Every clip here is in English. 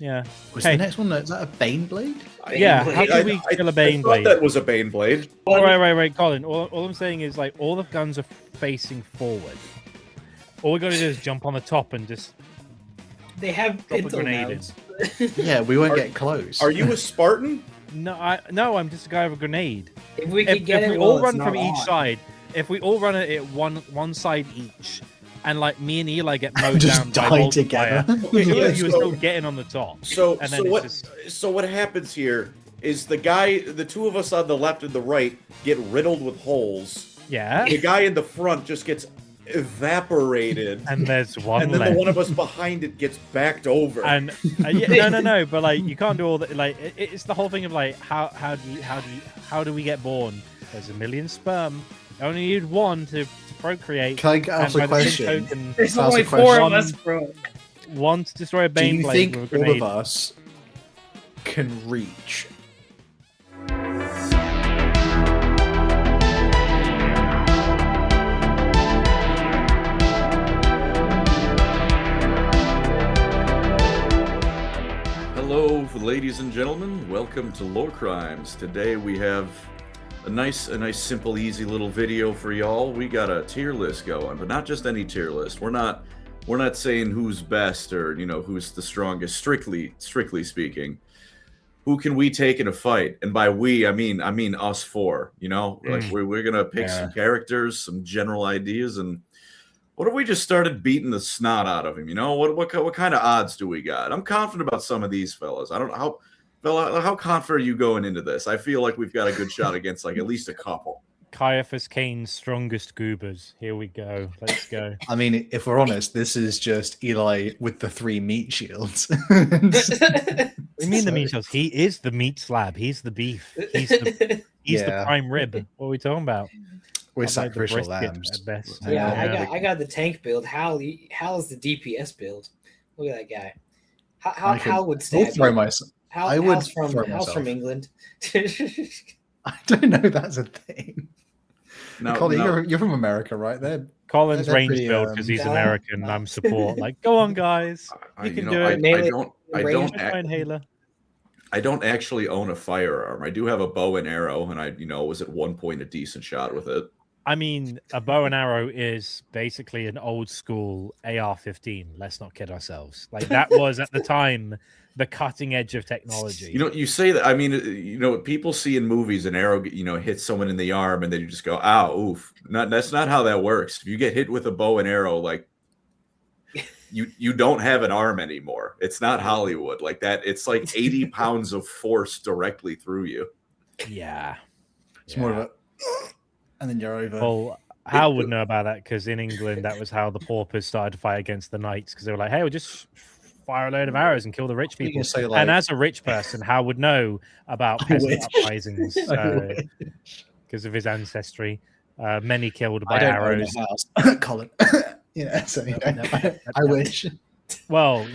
Yeah. Was the next one, is that a Baneblade? Yeah, how do we kill a Baneblade? I thought that was a Baneblade. Oh, right, Colin. All I'm saying is, like, all the guns are facing forward. All we got to do is jump on the top and just... They have drop a grenade in. Yeah, we won't get close. Are you a Spartan? No, I'm just a guy with a grenade. If we could If we all run from each side, if we all run it one side each, and like me and Eli get mowed just down die by together. you were still getting on the top. So and so what happens here is the two of us on the left and the right get riddled with holes. Yeah. The guy in the front just gets evaporated, and there's one and then left. the one of us behind it gets backed over. And no, but like you can't do all that. Like it's the whole thing of like how do we get born? There's a million sperm. You only need one to procreate. Can I ask a question? There's only 4 of us, bro. One to destroy a Baneblade. Do you think with a grenade. all of us can reach? Hello, ladies and gentlemen. Welcome to Lorecrimes. Today we have a nice, simple, easy little video for y'all. We got a tier list going, but not just any tier list. We're not saying who's best or who's the strongest. Strictly speaking, who can we take in a fight? And by we, I mean us four. Like we're gonna pick some characters, some general ideas, and what if we just started beating the snot out of him? What kind of odds do we got? I'm confident about some of these fellas. I don't know how confident are you going into this? I feel like we've got a good shot against like at least a couple. Caiaphas Kane's strongest goobers. Here we go. Let's go. I mean, if we're honest, this is just Eli with the 3 meat shields. You mean the meat shields? He is the meat slab. He's the beef. He's the prime rib. What are we talking about? We're sacrificial lambs. At best. Yeah, I got the tank build. Hal is the DPS build. Look at that guy. How would stab you? Hal's from England. I don't know that's a thing. No, Colin, you're from America, right? Colin's range build because he's American. I'm support. Like, go on, guys. You can do it. I don't actually own a firearm. I do have a bow and arrow, and I was at one point a decent shot with it. I mean, a bow and arrow is basically an old school AR-15. Let's not kid ourselves. Like that was at the time the cutting edge of technology. You say that. I mean, people see in movies an arrow, hits someone in the arm, and then you just go, "Ow, oof." That's not how that works. If you get hit with a bow and arrow, like you don't have an arm anymore. It's not Hollywood like that. It's like 80 pounds of force directly through you. Yeah, it's more of a. And then you're over. Well, Hal would know about that because in England, that was how the paupers started to fight against the knights because they were like, "Hey, we'll just fire a load of arrows and kill the rich people." And as a rich person, Hal would know about peasant uprisings because of his ancestry. Many killed by arrows. Colin. I wish. Well,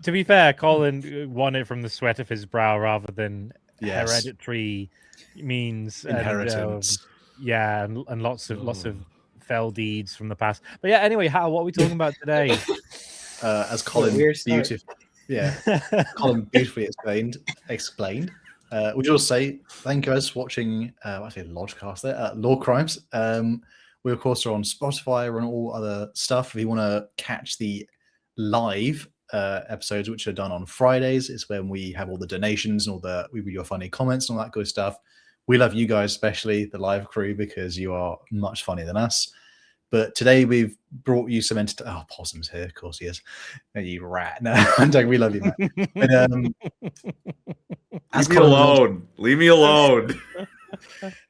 to be fair, Colin won it from the sweat of his brow rather than hereditary means inheritance. And lots of fell deeds from the past. But yeah, anyway, Hal, what are we talking about today? As Colin Colin beautifully explained. Would you all say thank you guys for watching? I say Lodgecast there, Lorecrimes. We of course are on Spotify, we're on all other stuff. If you want to catch the live episodes, which are done on Fridays, it's when we have all the donations and we read your funny comments and all that good stuff. We love you guys, especially the live crew, because you are much funnier than us. But today we've brought you some Possum's here, of course he is. You rat. No, we love you, man. But, Leave me alone.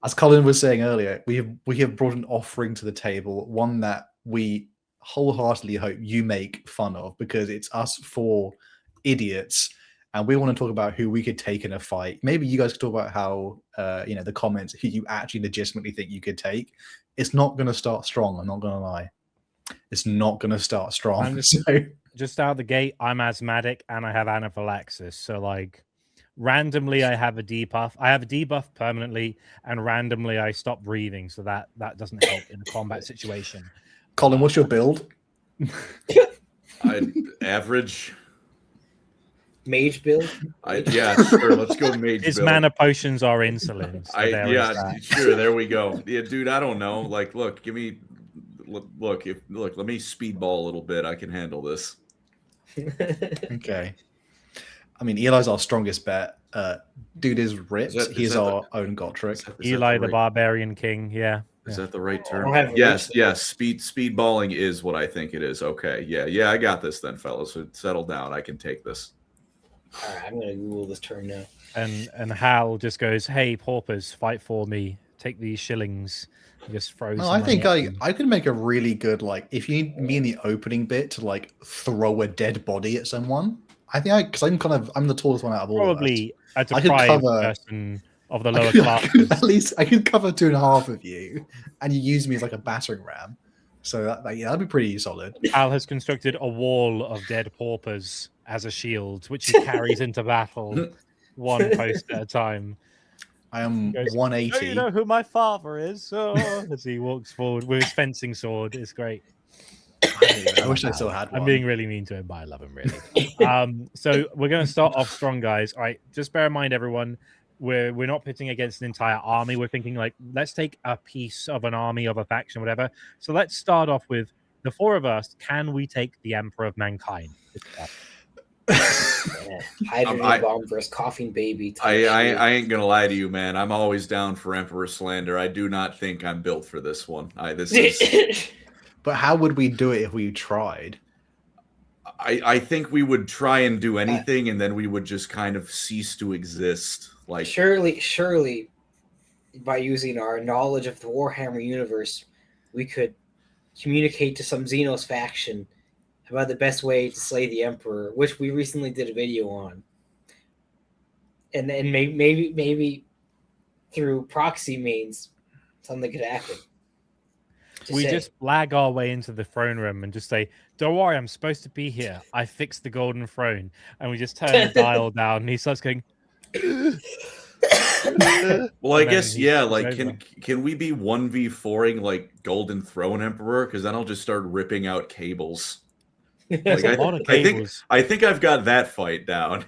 As Colin was saying earlier, we have brought an offering to the table, one that we wholeheartedly hope you make fun of, because it's us 4 idiots. And we want to talk about who we could take in a fight. Maybe you guys could talk about how, the comments, who you actually legitimately think you could take. It's not going to start strong. I'm not going to lie. It's not going to start strong. Just out the gate, I'm asthmatic and I have anaphylaxis. So, like, randomly I have a debuff. I have a debuff permanently, and randomly I stop breathing. So that doesn't help in a combat situation. Colin, what's your build? Average. Mage build? Yeah, sure. Let's go mage His build. mana potions are insulin. So Sure. There we go. Yeah, dude. I don't know. Like, look, give me. Look. Let me speedball a little bit. I can handle this. Okay. I mean, Eli's our strongest bet. Dude is ripped. He's our own Gotrek. Eli, the barbarian king. Yeah. Is that the right term? Yes. Speedballing is what I think it is. Okay. Yeah. I got this then, fellas. So settle down. I can take this. All right, I'm gonna Google this term now. And Hal just goes, "Hey, paupers, fight for me. Take these shillings." He just throws. No, I think I could make a really good, like, if you need me in the opening bit to like throw a dead body at someone. I think because I'm the tallest one out of all. Probably a deprived person of the lower class. At least I could cover 2.5 of you, and you use me as like a battering ram. So that'd be pretty solid. Hal has constructed a wall of dead paupers as a shield, which he carries into battle, one post at a time. I am 180. Oh, you know who my father is? Oh, as he walks forward with his fencing sword. It's great. I wish I still had one. I'm being really mean to him, but I love him really. So we're going to start off strong, guys. All right, just bear in mind, everyone, we're not pitting against an entire army. We're thinking like, let's take a piece of an army, of a faction, whatever. So let's start off with the 4 of us. Can we take the Emperor of Mankind? Hydrogen bomb versus coughing baby. I ain't gonna lie to you, man. I'm always down for Emperor slander. I do not think I'm built for this one. But how would we do it if we tried? I think we would try and do anything, and then we would just kind of cease to exist. Like surely, by using our knowledge of the Warhammer universe, we could communicate to some Xenos faction about the best way to slay the Emperor, which we recently did a video on. And then maybe through proxy means something could happen. Just lag our way into the throne room and just say, "Don't worry, I'm supposed to be here. I fixed the golden throne." And we just turn the dial down, and he starts going. Well, I guess like can we be 1v4ing like Golden Throne Emperor? Because then I'll just start ripping out cables. Like, I think I've got that fight down.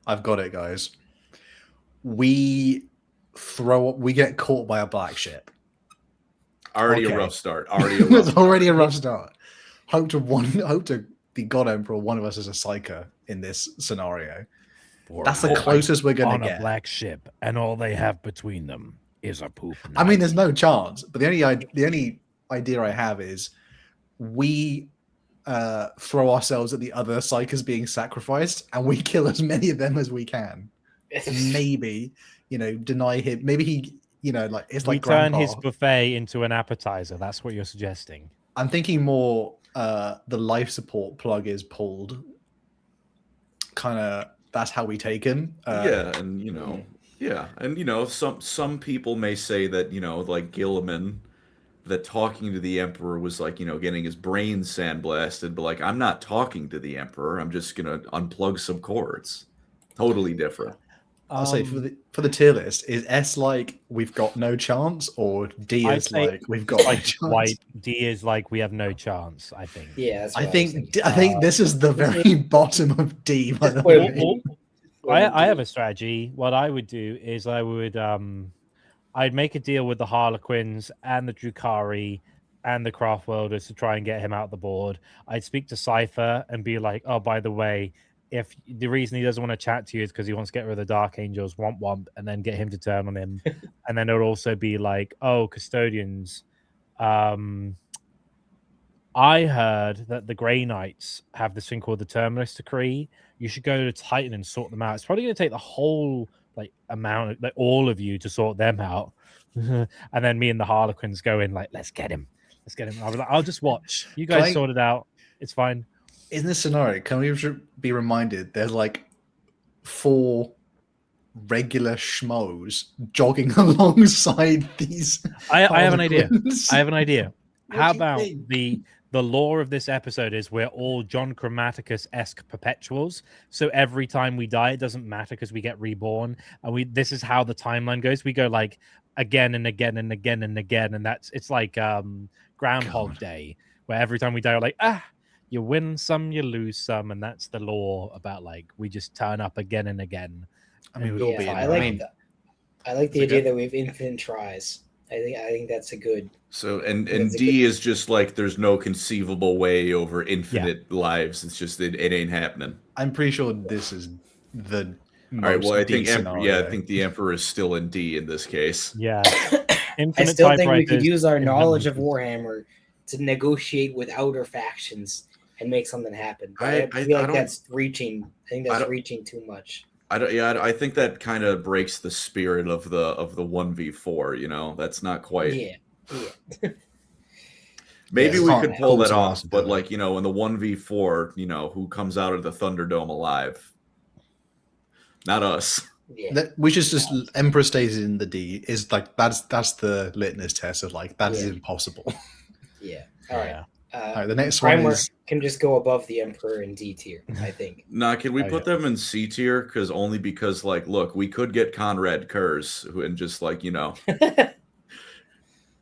I've got it, guys. We get caught by a black ship. Already a rough start. It's already a rough start. Hope to be God Emperor. One of us is a psyker in this scenario. That's the closest we're going to get. On a black ship, and all they have between them is a poop knife. I mean, there's no chance. But the only idea I have is we throw ourselves at the other psykers being sacrificed, and we kill as many of them as we can. Maybe, deny him. Maybe he, like it's like turn his buffet into an appetizer. That's what you're suggesting. I'm thinking more the life support plug is pulled. Kind of that's how we take him. And some people may say that like Gilliman, that talking to the Emperor was like getting his brain sandblasted, but like I'm not talking to the Emperor. I'm just gonna unplug some cords. Totally different. I'll say for the tier list, is S like we've got no chance, or D is like we've got no chance? D is like we have no chance. I think. Yeah, that's I think this is the very bottom of D. By the way, I have a strategy. What I would do is I'd make a deal with the Harlequins and the Drukhari and the Craft Welders to try and get him out the board. I'd speak to Cypher and be like, "Oh, by the way, if the reason he doesn't want to chat to you is because he wants to get rid of the Dark Angels, womp, and then get him to turn on him." And then it'll also be like, "Oh, Custodians. I heard that the Grey Knights have this thing called the Terminus Decree. You should go to Titan and sort them out. It's probably going to take the whole amount, like all of you, to sort them out." And then me and the Harlequins go in like, let's get him. I was like, I'll just watch. You guys sort it out. It's fine. In this scenario, can we be reminded there's like 4 regular schmoes jogging alongside these? I have an idea. How about the lore of this episode is we're all John Chromaticus-esque perpetuals. So every time we die, it doesn't matter because we get reborn. And this is how the timeline goes. We go like again and again and again and again. And it's like Groundhog Day, where every time we die, we're like, you win some, you lose some, and that's the law about like we just turn up again and again. I mean, we'll be. I like the idea that we have infinite tries. I think that's a good. So and D is just like there's no conceivable way over infinite lives. It's just it ain't happening. I'm pretty sure this is the. All right. Well, I think scenario. I think the Emperor is still in D in this case. Yeah. I still think we could use our knowledge of Warhammer to negotiate with outer factions and make something happen. I feel like that's reaching. I think that's reaching too much. I think that kind of breaks the spirit of the 1v4. You know, that's not quite. Yeah. Maybe we could pull that off, but like in the 1v4, who comes out of the Thunderdome alive? Not us. Yeah. Which is just Emperor stays in the D is like that's the litmus test of like that is impossible. Yeah. All right. All right. The next Primarch one is can just go above the Emperor in D tier. I think. Nah, can we put them in C tier? Because like, look, we could get Conrad Kurz, and just like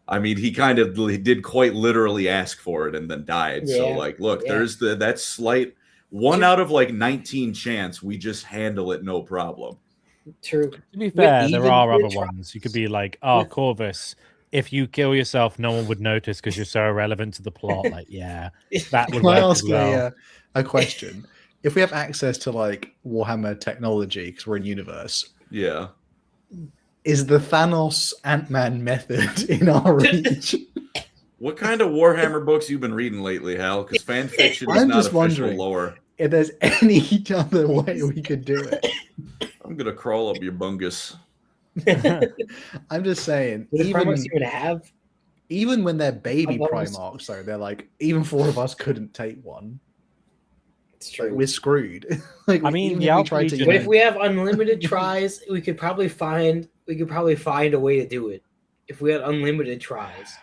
I mean, he did quite literally ask for it and then died. Yeah. So like, look, there's that slight 1 out of like 19 chance we just handle it no problem. True. To be fair, there are other ones. You could be like, Corvus, if you kill yourself, no one would notice because you're so irrelevant to the plot. Like, that would work as well. A question. If we have access to like Warhammer technology because we're in universe, is the Thanos Ant-Man method in our reach? What kind of Warhammer books you've been reading lately, Hal? Because fan fiction is not official lore. If there's any other way we could do it. I'm gonna crawl up your bungus. I'm just saying. Even when they're baby Primarchs, so they're like, even 4 of us couldn't take one. It's true. Like, we're screwed. Like, I mean, but if we have unlimited tries, we could probably find a way to do it. If we had unlimited tries.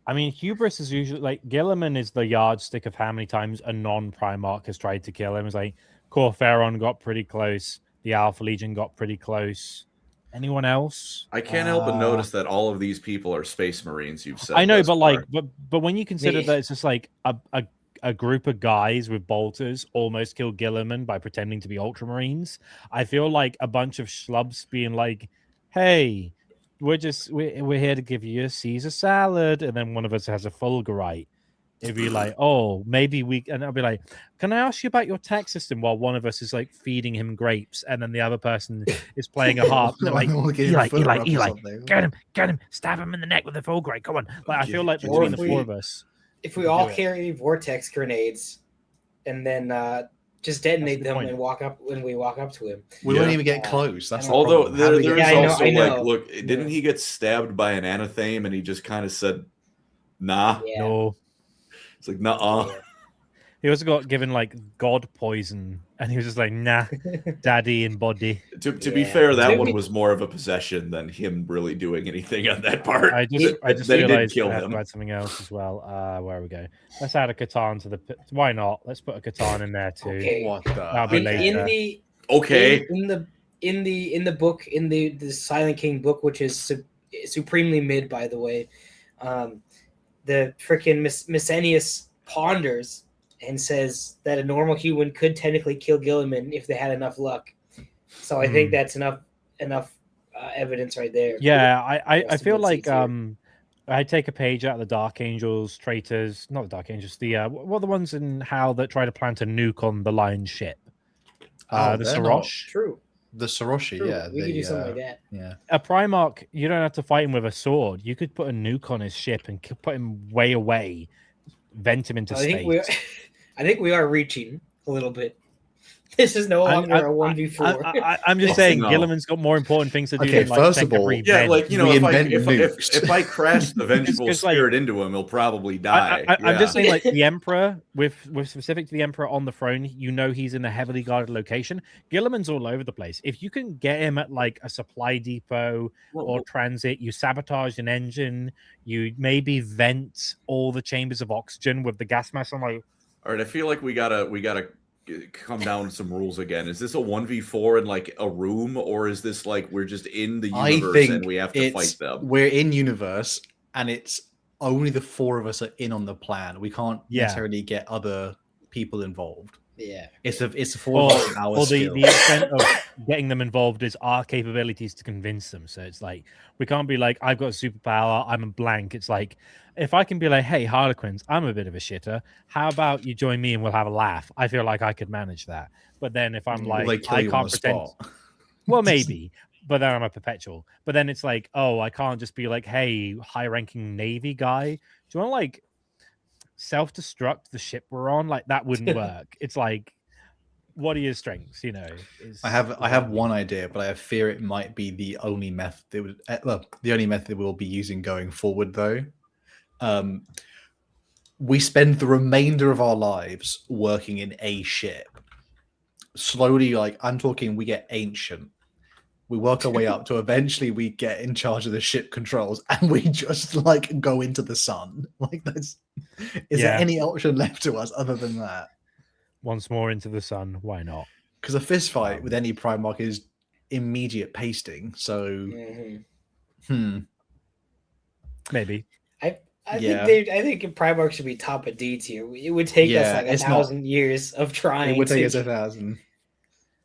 I mean, hubris is usually like Gilliman is the yardstick of how many times a non-Primarch has tried to kill him. It's like Corferon got pretty close. The Alpha Legion got pretty close. Anyone else? I can't help but notice that all of these people are Space Marines. You've said. I know, but but when you consider that it's just like a group of guys with bolters almost killed Gilliman by pretending to be Ultramarines, I feel like a bunch of schlubs being like, "Hey, we're here to give you a Caesar salad," and then one of us has a Fulgurite. It'd be like, oh, maybe and I'll be like, can I ask you about your tax system while one of us is like feeding him grapes and then the other person is playing a harp? Like, Eli, get him, stab him in the neck with a Fulgurite. Come on. Like, I feel like between the 4 of us. If we all carry vortex grenades and then just detonate them and walk up when we walk up to him. We won't even get close. That's although there's also like, look, didn't he get stabbed by an anatheme and he just kind of said, nah? Yeah. No. It's like, nah. He also got given like god poison, and he was just like, nah, daddy and body. To be fair, that one was more of a possession than him really doing anything on that part. I just realized I had to add something else as well. Where we go? Let's add a Catan to the. Why not? Let's put a Catan in there too. Okay. What the? That'll be later. In the book, in the Silent King book, which is supremely mid, by the way, the freaking Misenius ponders and says that a normal human could technically kill Gilliman if they had enough luck. So I think that's enough evidence right there. Yeah, I feel like I take a page out of the Dark Angels, traitors, not the Dark Angels, the what are the ones in HAL that try to plant a nuke on the Lion's ship? The Sarosh. True. The Saroshi, yeah. We could do something like that. Yeah. A Primarch, you don't have to fight him with a sword. You could put a nuke on his ship and put him way away, vent him into space. I think we are reaching a little bit. This is no longer a 1v4. I'm just saying, Gilliman's got more important things to do than like first of all, if I crash the vengeful spirit into him, he'll probably die. I'm just saying, like the Emperor, with specific to the Emperor on the throne, he's in a heavily guarded location. Gilliman's all over the place. If you can get him at like a supply depot or transit, you sabotage an engine, you maybe vent all the chambers of oxygen with the gas mask on. Like, all right, I feel like we gotta come down to some rules again. Is this a 1v4 in like a room, or is this like we're just in the universe and we have to fight them? We're in universe and it's only the 4 of us are in on the plan. We can't necessarily get other people involved. Yeah, it's a 4 hour or skill. the extent of getting them involved is our capabilities to convince them. So it's like we can't be like, I've got a superpower, I'm a blank. It's like if I can be like, hey, Harlequins, I'm a bit of a shitter. How about you join me and we'll have a laugh? I feel like I could manage that. But then if I'm like, I can't pretend. Well, maybe. But then I'm a perpetual. But then it's like, oh, I can't just be like, hey, high-ranking Navy guy, do you want to like self-destruct the ship we're on? Like that wouldn't work. It's like, what are your strengths? You know, I have one idea, but I fear it might be the only method the only method we'll be using going forward. Though, we spend the remainder of our lives working in a ship. Slowly, like I'm talking, we get ancient. We work our way up to eventually we get in charge of the ship controls, and we just like go into the sun. Like is there any option left to us other than that? Once more into the sun, why not? Because a fist fight with any Primarch is immediate pasting. So, maybe. I think Primarch should be top of D tier. It would take us like 1,000 years of trying. It would take us 1,000.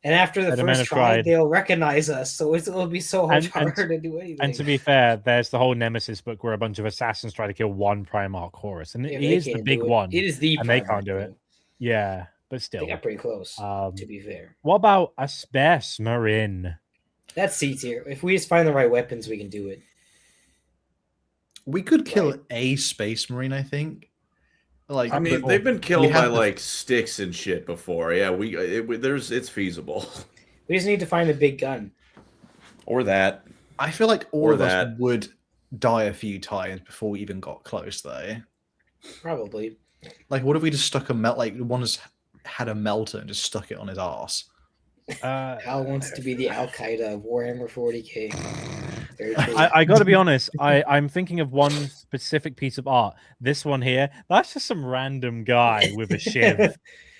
And after the first try, they'll recognize us, so it'll be so harder to do anything. And to be fair, there's the whole Nemesis book where a bunch of assassins try to kill one Primarch Horus, and it is the big one. It is the and they can't do it. Yeah, but still, they got pretty close. To be fair, what about a Space Marine? That's C tier. If we just find the right weapons, we can do it. We could kill a Space Marine, I think. Like, I mean, they've been killed by like sticks and shit before. Yeah, it's feasible. We just need to find a big gun, or that. I feel like all of us would die a few times before we even got close, though. Probably. Like, what if we just stuck one just had a melter and just stuck it on his ass? Hal wants to be the Al Qaeda of Warhammer 40k. I got to be honest. I'm thinking of one specific piece of art. This one here. That's just some random guy with a shiv.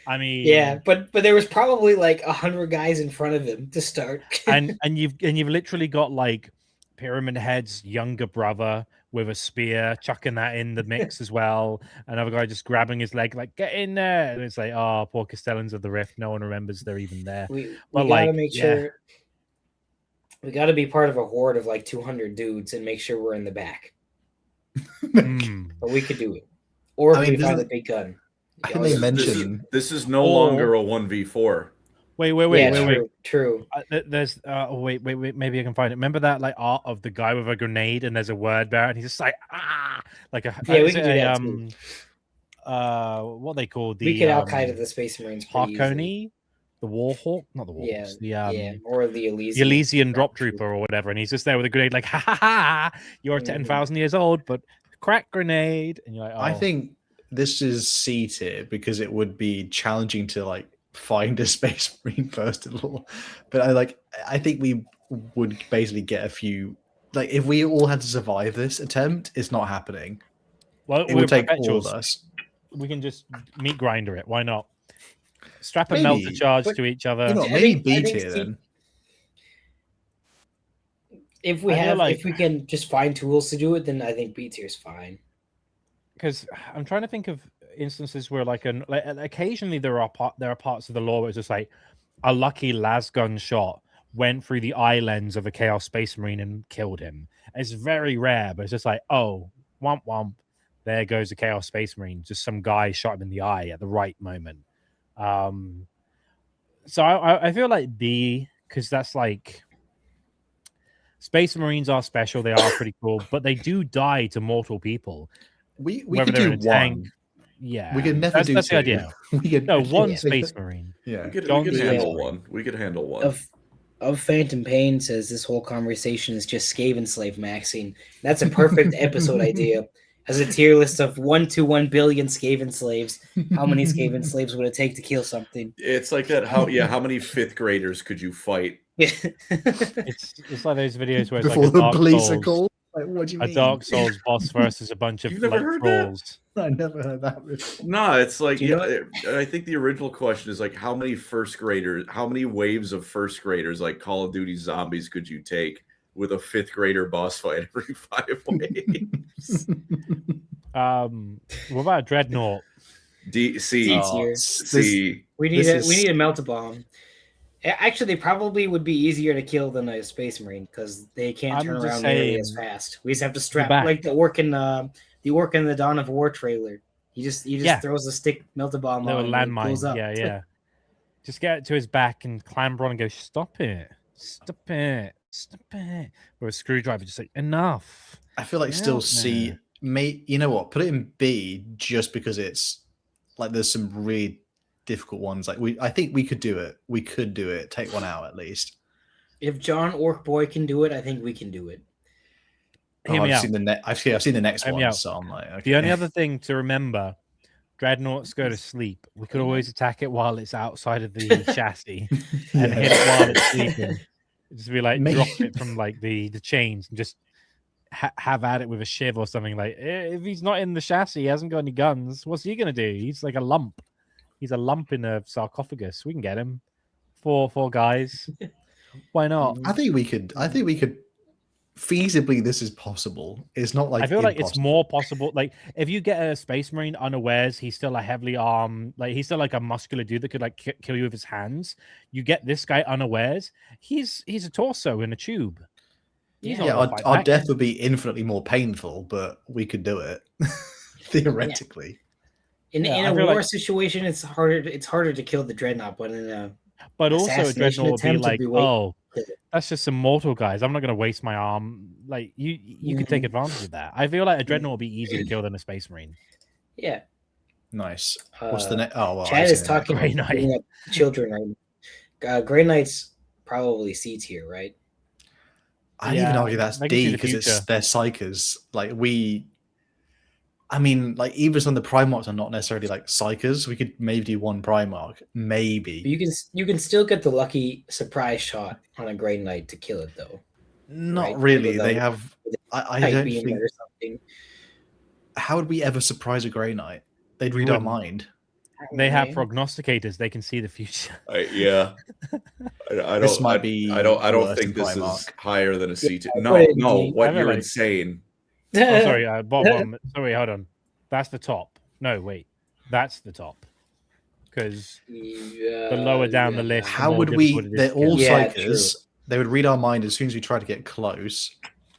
I mean, yeah, but there was probably like 100 guys in front of him to start. and you've literally got like Pyramid Head's younger brother with a spear, chucking that in the mix as well. Another guy just grabbing his leg, like, get in there. And it's like, oh, poor Castellans of the Rift. No one remembers they're even there. We gotta make sure. We got to be part of a horde of like 200 dudes and make sure we're in the back. But we could do it. Or if we find the big gun. I think they mentioned this is no longer a 1v4. Wait. True. There's wait. Maybe I can find it. Remember that like art of the guy with a grenade and there's a word bearer and he's just like like a we can do that too. What they call the we could Al Qaeda the Space Marines. Harkoni, the Warhawk, not the Warhawks. Or the Elysian. Elysian drop trooper or whatever, and he's just there with a grenade, like ha, you're 10,000 years old, but crack grenade, and you're like, oh. I think this is C tier because it would be challenging to like find a Space Marine first of all, but I think we would basically get a few. Like if we all had to survive this attempt, it's not happening. Well, it would take all of us. We can just meat grinder it. Why not? Strap a melter charge to each other. You know, maybe B tier then. If we can just find tools to do it, then I think B tier is fine. Because I'm trying to think of instances where occasionally there are parts of the lore where it's just like a lucky lasgun shot went through the eye lens of a Chaos Space Marine and killed him. It's very rare, but it's just like, oh, womp womp, there goes a Chaos Space Marine. Just some guy shot him in the eye at the right moment. So I feel like B, because that's like Space Marines are special. They are pretty cool, but they do die to mortal people. We could do one. Tank. Yeah, we could never do that's two. The idea. One Space Marine. Yeah, we could handle one. We could handle one. Of Phantom Pain says this whole conversation is just Skaven slave maxing. That's a perfect episode idea. As a tier list of 1 to 1 billion Skaven slaves, how many Skaven slaves would it take to kill something? It's like that. How many 5th graders could you fight? It's like those videos where it's before like the police are called. Like, what do you mean? A Dark Souls boss versus a bunch of trolls. I never heard that before. No, it's like I think the original question is like how many waves of 1st graders like Call of Duty Zombies could you take with a 5th grader boss fight every 5 waves? What about Dreadnought? C tier. We need a melt bomb. Actually, they probably would be easier to kill than a Space Marine because they can't turn around nearly as fast. We just have to strap like the orc in the Dawn of War trailer. He just throws a stick melt bomb on and it goes up. Yeah. Just get it to his back and clamber on and go, stop it. Or a screwdriver, just like, enough. I feel like still C. You know what? Put it in B just because it's like there's some really difficult ones. Like I think we could do it. We could do it. Take one out at least. If John Orc Boy can do it, I think we can do it. I've seen the next one, so I'm like, okay. The only other thing to remember, Dreadnoughts go to sleep. We could always attack it while it's outside of the chassis and hit it while it's sleeping. Just be like, drop it from like the chains and just have at it with a shiv or something. Like, if he's not in the chassis, he hasn't got any guns, what's he going to do? He's like a lump. He's a lump in a sarcophagus. We can get him. Four guys. Why not? I think we could feasibly, this is possible. It's not like I feel like it's more possible. Like if you get a Space Marine unawares, he's still a heavily armed, like he's still like a muscular dude that could like kill you with his hands. You get this guy unawares, he's a torso in a tube. Our death would be infinitely more painful, but we could do it theoretically. In a war situation, it's harder to kill the Dreadnought, but also a Dreadnought would be like, that's just some mortal guys. I'm not going to waste my arm. Like you could take advantage of that. I feel like a Dreadnought would be easier to kill than a Space Marine. Yeah. Nice. What's the next? Oh, well, Chad is talking about children right. Grey Knights probably C tier, right? I'd even argue that's D because they're psykers. Like even some of the Primarchs are not necessarily like psykers. We could maybe do one Primarch, maybe. But you can still get the lucky surprise shot on a Grey Knight to kill it, though. Not really. They have. I don't think. Or something. How would we ever surprise a Grey Knight? They'd read our mind. They have prognosticators. They can see the future. I don't think this is higher than a C tier. No. What? You're insane. Oh, sorry, bottom. Sorry, hold on. That's the top. No, wait. That's the top. Because the lower down the list. How would we? They're all psykers. They would read our mind as soon as we try to get close.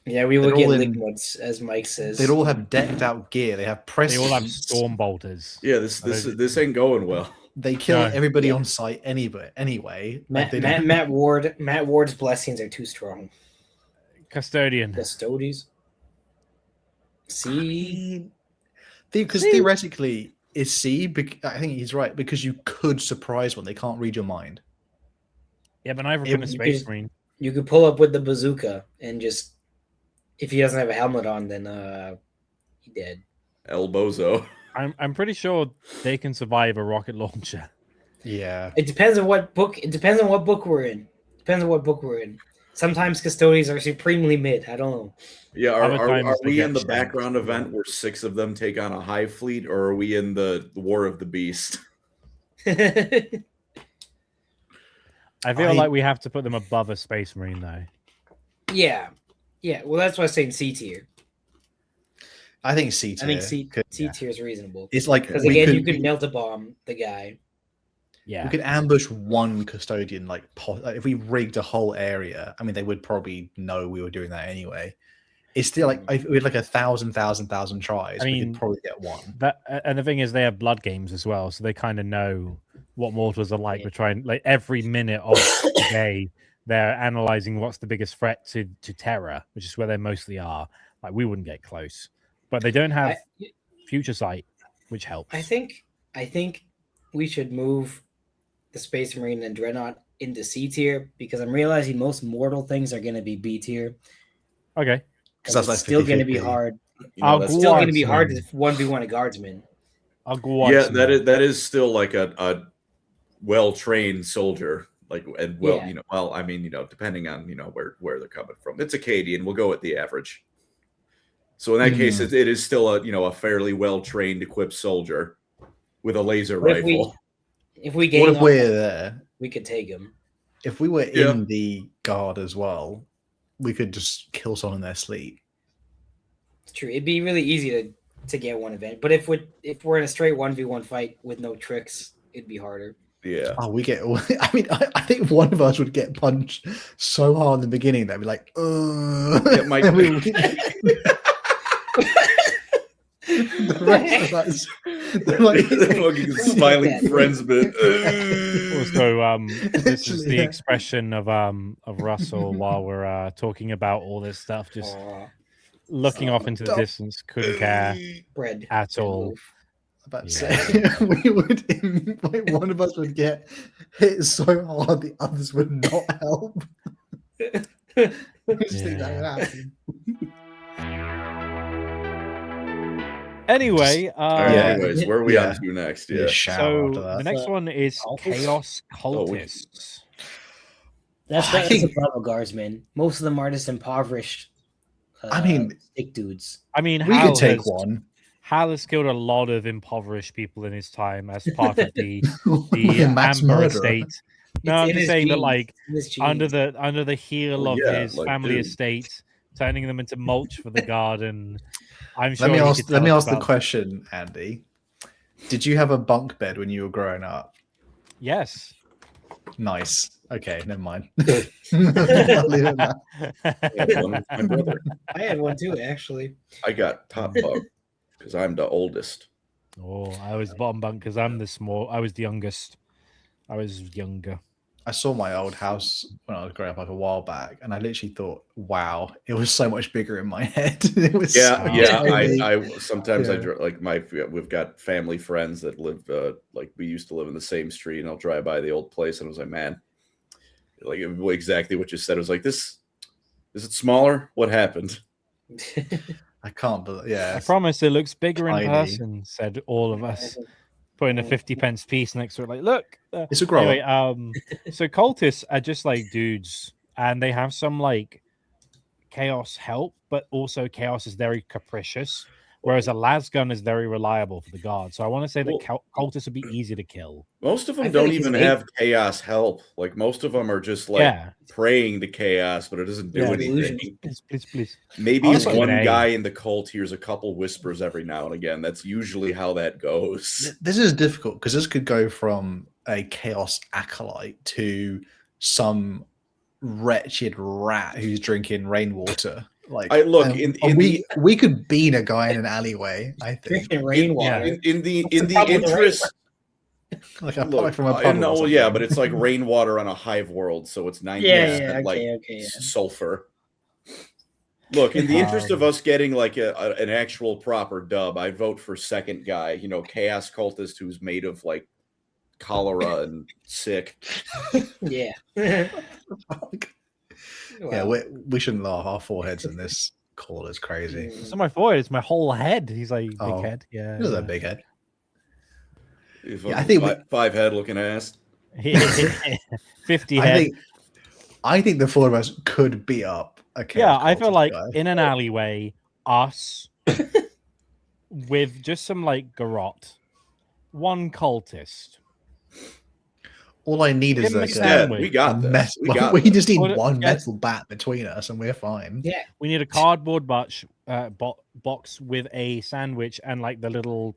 Yeah, we will get liquids, as Mike says. They'd all have decked out gear. They have press. They all have storm bolters. Yeah, this ain't going well. They kill everybody on site anyway. Matt Ward's blessings are too strong. Custodians. C, because theoretically is C. I think he's right because you could surprise one. They can't read your mind. Yeah, but neither can a Space Marine. You could pull up with the bazooka and just, if he doesn't have a helmet on, then he's dead. El Bozo. I'm pretty sure they can survive a rocket launcher. Yeah. It depends on what book. It depends on what book we're in. Sometimes Custodians are supremely mid. I don't know. Yeah, are we in the background event where 6 of them take on a hive fleet, or are we in the War of the Beast? I feel like we have to put them above a Space Marine, though. Yeah. Well, that's why I'm saying C tier. I think C tier. I think C tier is reasonable. It's like because again, you could melt a bomb the guy. Yeah, we could ambush one Custodian. Like if we rigged a whole area, I mean, they would probably know we were doing that anyway. It's still like we had like 1,000 tries. We could probably get one. And the thing is, they have blood games as well, so they kind of know what mortals are like. We're trying like every minute of the day, they're analyzing what's the biggest threat to terror, which is where they mostly are. Like we wouldn't get close, but they don't have future sight, which helps. I think we should move the Space Marine and Dreadnought into C tier because I'm realizing most mortal things are going to be B tier. Okay. Because that's still going to be hard. It's still going to be hard to 1v1 a guardsman. That is still like a well-trained soldier. Like depending on where they're coming from. It's Acadian. We'll go with the average. So in that case, it is still a fairly well-trained, equipped soldier with a laser rifle. If we gain, we're there, we could take him. If we were in the guard as well, we could just kill someone in their sleep. It's true. It'd be really easy to to get one event. But if we're in a straight 1v1 fight with no tricks, it'd be harder. Yeah. Oh, we get. I mean, I think one of us would get punched so hard in the beginning that we'd be like, Yeah, my... The rest of us, they're like fucking smiling friends bit. Also, this is the expression of Russell while we're talking about all this stuff, just looking off into the distance, couldn't care at all. About to say, we would, like, one of us would get hit so hard, the others would not help. I just think that would happen. Anyway, anyways, where are we on to next? Yeah. So the next one is Chaos Cultists. That's the problem, guardsmen. Most of them are just impoverished. I mean, stick dudes. I mean, we could take one. Hal has killed a lot of impoverished people in his time as part of the Max Amber murderer. estate. No, I'm just saying that, like, under the heel of his like, family estate, turning them into mulch for the garden. I'm sure. Let me ask the question, Andy. Did you have a bunk bed when you were growing up? Yes. Nice. Okay, never mind. My brother. I had one too, actually. I got top bunk because I'm the oldest. Oh, I was bottom bunk because I'm the small. I was the youngest. I was younger. I saw my old house when I was growing up like a while back, and I literally thought, "Wow, it was so much bigger in my head." It was I sometimes I like we've got family friends that live like we used to live in the same street, and I'll drive by the old place, and I was like, man, like exactly what you said. It was like, this is it smaller? What happened? I can't believe. Yeah, I promise it looks bigger in tiny. person. Said all of us, putting a 50p piece next to it. Like, look, it's a grow. Anyway, so cultists are just like dudes, and they have some like chaos help, but also chaos is very capricious. Whereas a lasgun is very reliable for the guard. So I want to say that cultists would be easy to kill. Most of them don't even have chaos help. Like, most of them are just like praying to chaos, but it doesn't do anything. Please. Maybe one guy in the cult hears a couple whispers every now and again. That's usually how that goes. This is difficult because this could go from a chaos acolyte to some wretched rat who's drinking rainwater. Like, we could bean a guy in an alleyway. I think rainwater in the interest, like a pipe from a puddle. But it's like rainwater on a hive world, so it's 90% sulfur. Look, in the interest of us getting like an actual proper dub, I vote for second guy. You know, chaos cultist who's made of like cholera and sick. Yeah. Yeah, we shouldn't laugh. Our foreheads in this call is crazy. It's not my forehead; it's my whole head. He's like big head. Yeah, he's a big head. Yeah, I think five head looking ass. 50 head. I think the four of us could beat up a chaos. Yeah, I feel like in an alleyway, us with just some like garrote, one cultist. All I need is we got this. We just need one metal bat between us, and we're fine. Yeah, we need a cardboard box with a sandwich and like the little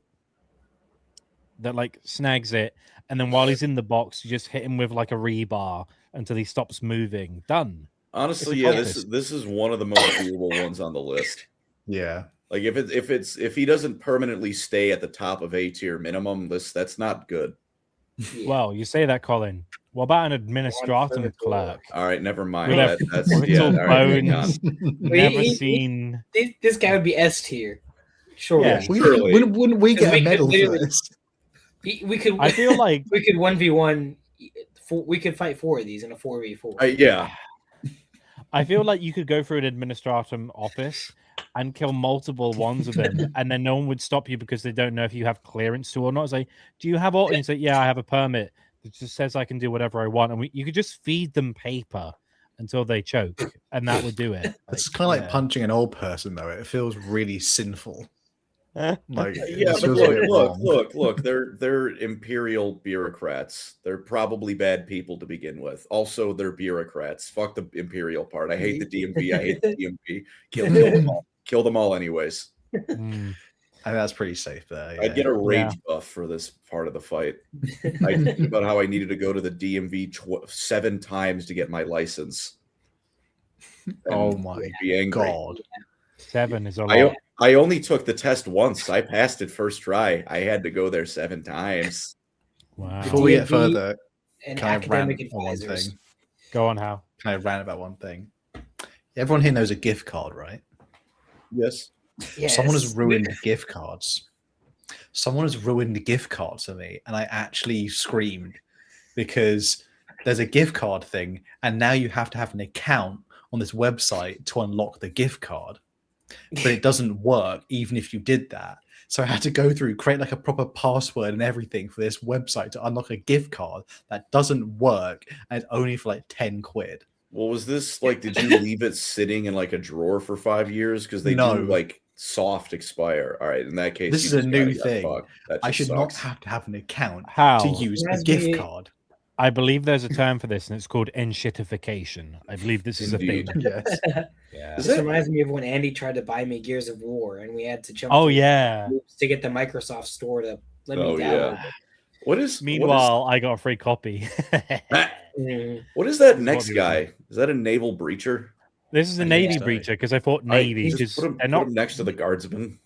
that like snags it, and then while he's in the box, you just hit him with like a rebar until he stops moving. Done. Honestly, this is one of the most doable ones on the list. Yeah, like if he doesn't permanently stay at the top of A tier minimum list, that's not good. Yeah. Well, you say that, Colin. What about an administratum clerk? All right, never mind. That's bones. Never seen. This guy would be S tier. Sure. Yeah, surely. Wouldn't we get a medal for this? We could. I feel like we could 1v1. We could fight 4 of these in a 4v4. Yeah. I feel like you could go through an administratum office and kill multiple ones of them, and then no one would stop you because they don't know if you have clearance to or not. It's like, do you have all? And you say, yeah, I have a permit. It just says I can do whatever I want, and you could just feed them paper until they choke, and that would do it. It's kind of like punching an old person, though. It feels really sinful. Like, yeah, but look, they're imperial bureaucrats. They're probably bad people to begin with. Also, they're bureaucrats. Fuck the imperial part. I hate the DMV. I hate the DMV. Kill them all anyways. I think that's pretty safe there. Yeah. I'd get a rage buff for this part of the fight. I think about how I needed to go to the DMV 7 times to get my license. Oh my god. 7 is a lot. I only took the test once. I passed it first try. I had to go there 7 times. Wow. Before we get further, and can I rant academic on one advisors. thing? Go on, Hal. Can I rant about one thing? Everyone here knows a gift card, right? Yes. Yes. Someone has ruined gift cards. Someone has ruined the gift cards for me, and I actually screamed because there's a gift card thing, and now you have to have an account on this website to unlock the gift card, but it doesn't work even if you did that. So I had to go through, create like a proper password and everything for this website to unlock a gift card that doesn't work, and it's only for like 10 quid. Well, was this like, did you leave it sitting in like a drawer for 5 years? Because they do like soft expire. All right, in that case, this is a new thing. I should not have to have an account to use a gift card. I believe there's a term for this, and it's called enshittification. I believe this is a thing. Yes. Yeah. This reminds me of when Andy tried to buy me Gears of War, and we had to jump. Oh yeah. To get the Microsoft Store to let me download it. What is? Meanwhile, I got a free copy. What is that next guy? Is that a naval breacher? This is a Navy breacher because I thought Navy. Just put him next to the guardsman.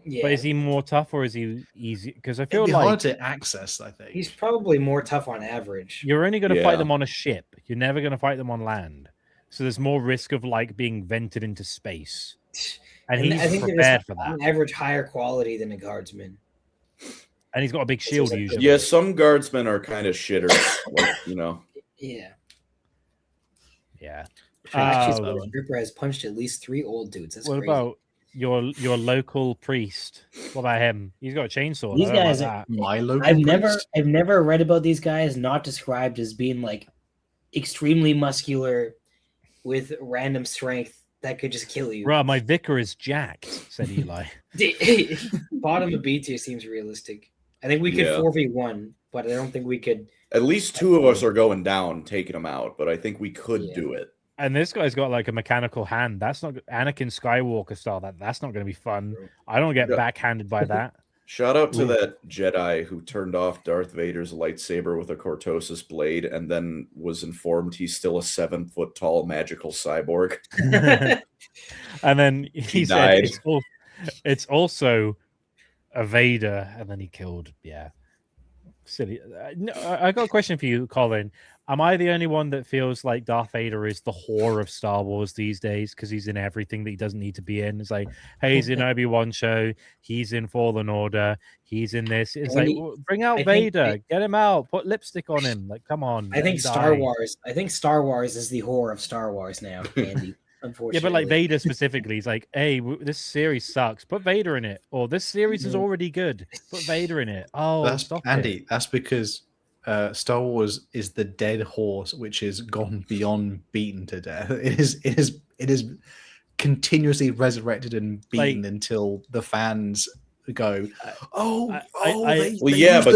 Yeah. But is he more tough or is he easy? Because I feel It'd be like hard to access. I think he's probably more tough on average. You're only going to fight them on a ship. You're never going to fight them on land. So there's more risk of like being vented into space. And he's prepared for that. On average, higher quality than a guardsman. And he's got a big shield usually. Yeah, some guardsmen are kind of shitters, like, you know. Yeah. Yeah. Ripper has punched at least 3 old dudes. That's what crazy. About your local priest? What about him? He's got a chainsaw. These guys, my local I've never read about these guys not described as being like extremely muscular with random strength that could just kill you. Bro, my vicar is jacked, said Eli. Bottom of B tier seems realistic. I think we could 4v1, but I don't think we could. At least 2 of us are going down, taking them out, but I think we could do it. And this guy's got like a mechanical hand. That's not Anakin Skywalker style. That's not going to be fun. I don't get backhanded by that. Shout out to that Jedi who turned off Darth Vader's lightsaber with a Cortosis blade and then was informed he's still a 7-foot tall magical cyborg. And then he said it's also a Vader, and then he killed. Yeah, silly. I got a question for you, Colin. Am I the only one that feels like Darth Vader is the whore of Star Wars these days because he's in everything that he doesn't need to be in? It's like, hey, he's in Obi-Wan show, he's in Fallen Order, he's in this. It's like, bring out Vader, get him out, put lipstick on him. Like, come on. I think Star Wars is the whore of Star Wars now, Andy. Unfortunately. Yeah, but like Vader specifically, he's like, hey, this series sucks. Put Vader in it. Or this series is already good. Put Vader in it. Oh, that's Andy. That's because Star Wars is the dead horse which is gone beyond beaten to death. It is continuously resurrected and beaten until the fans go, but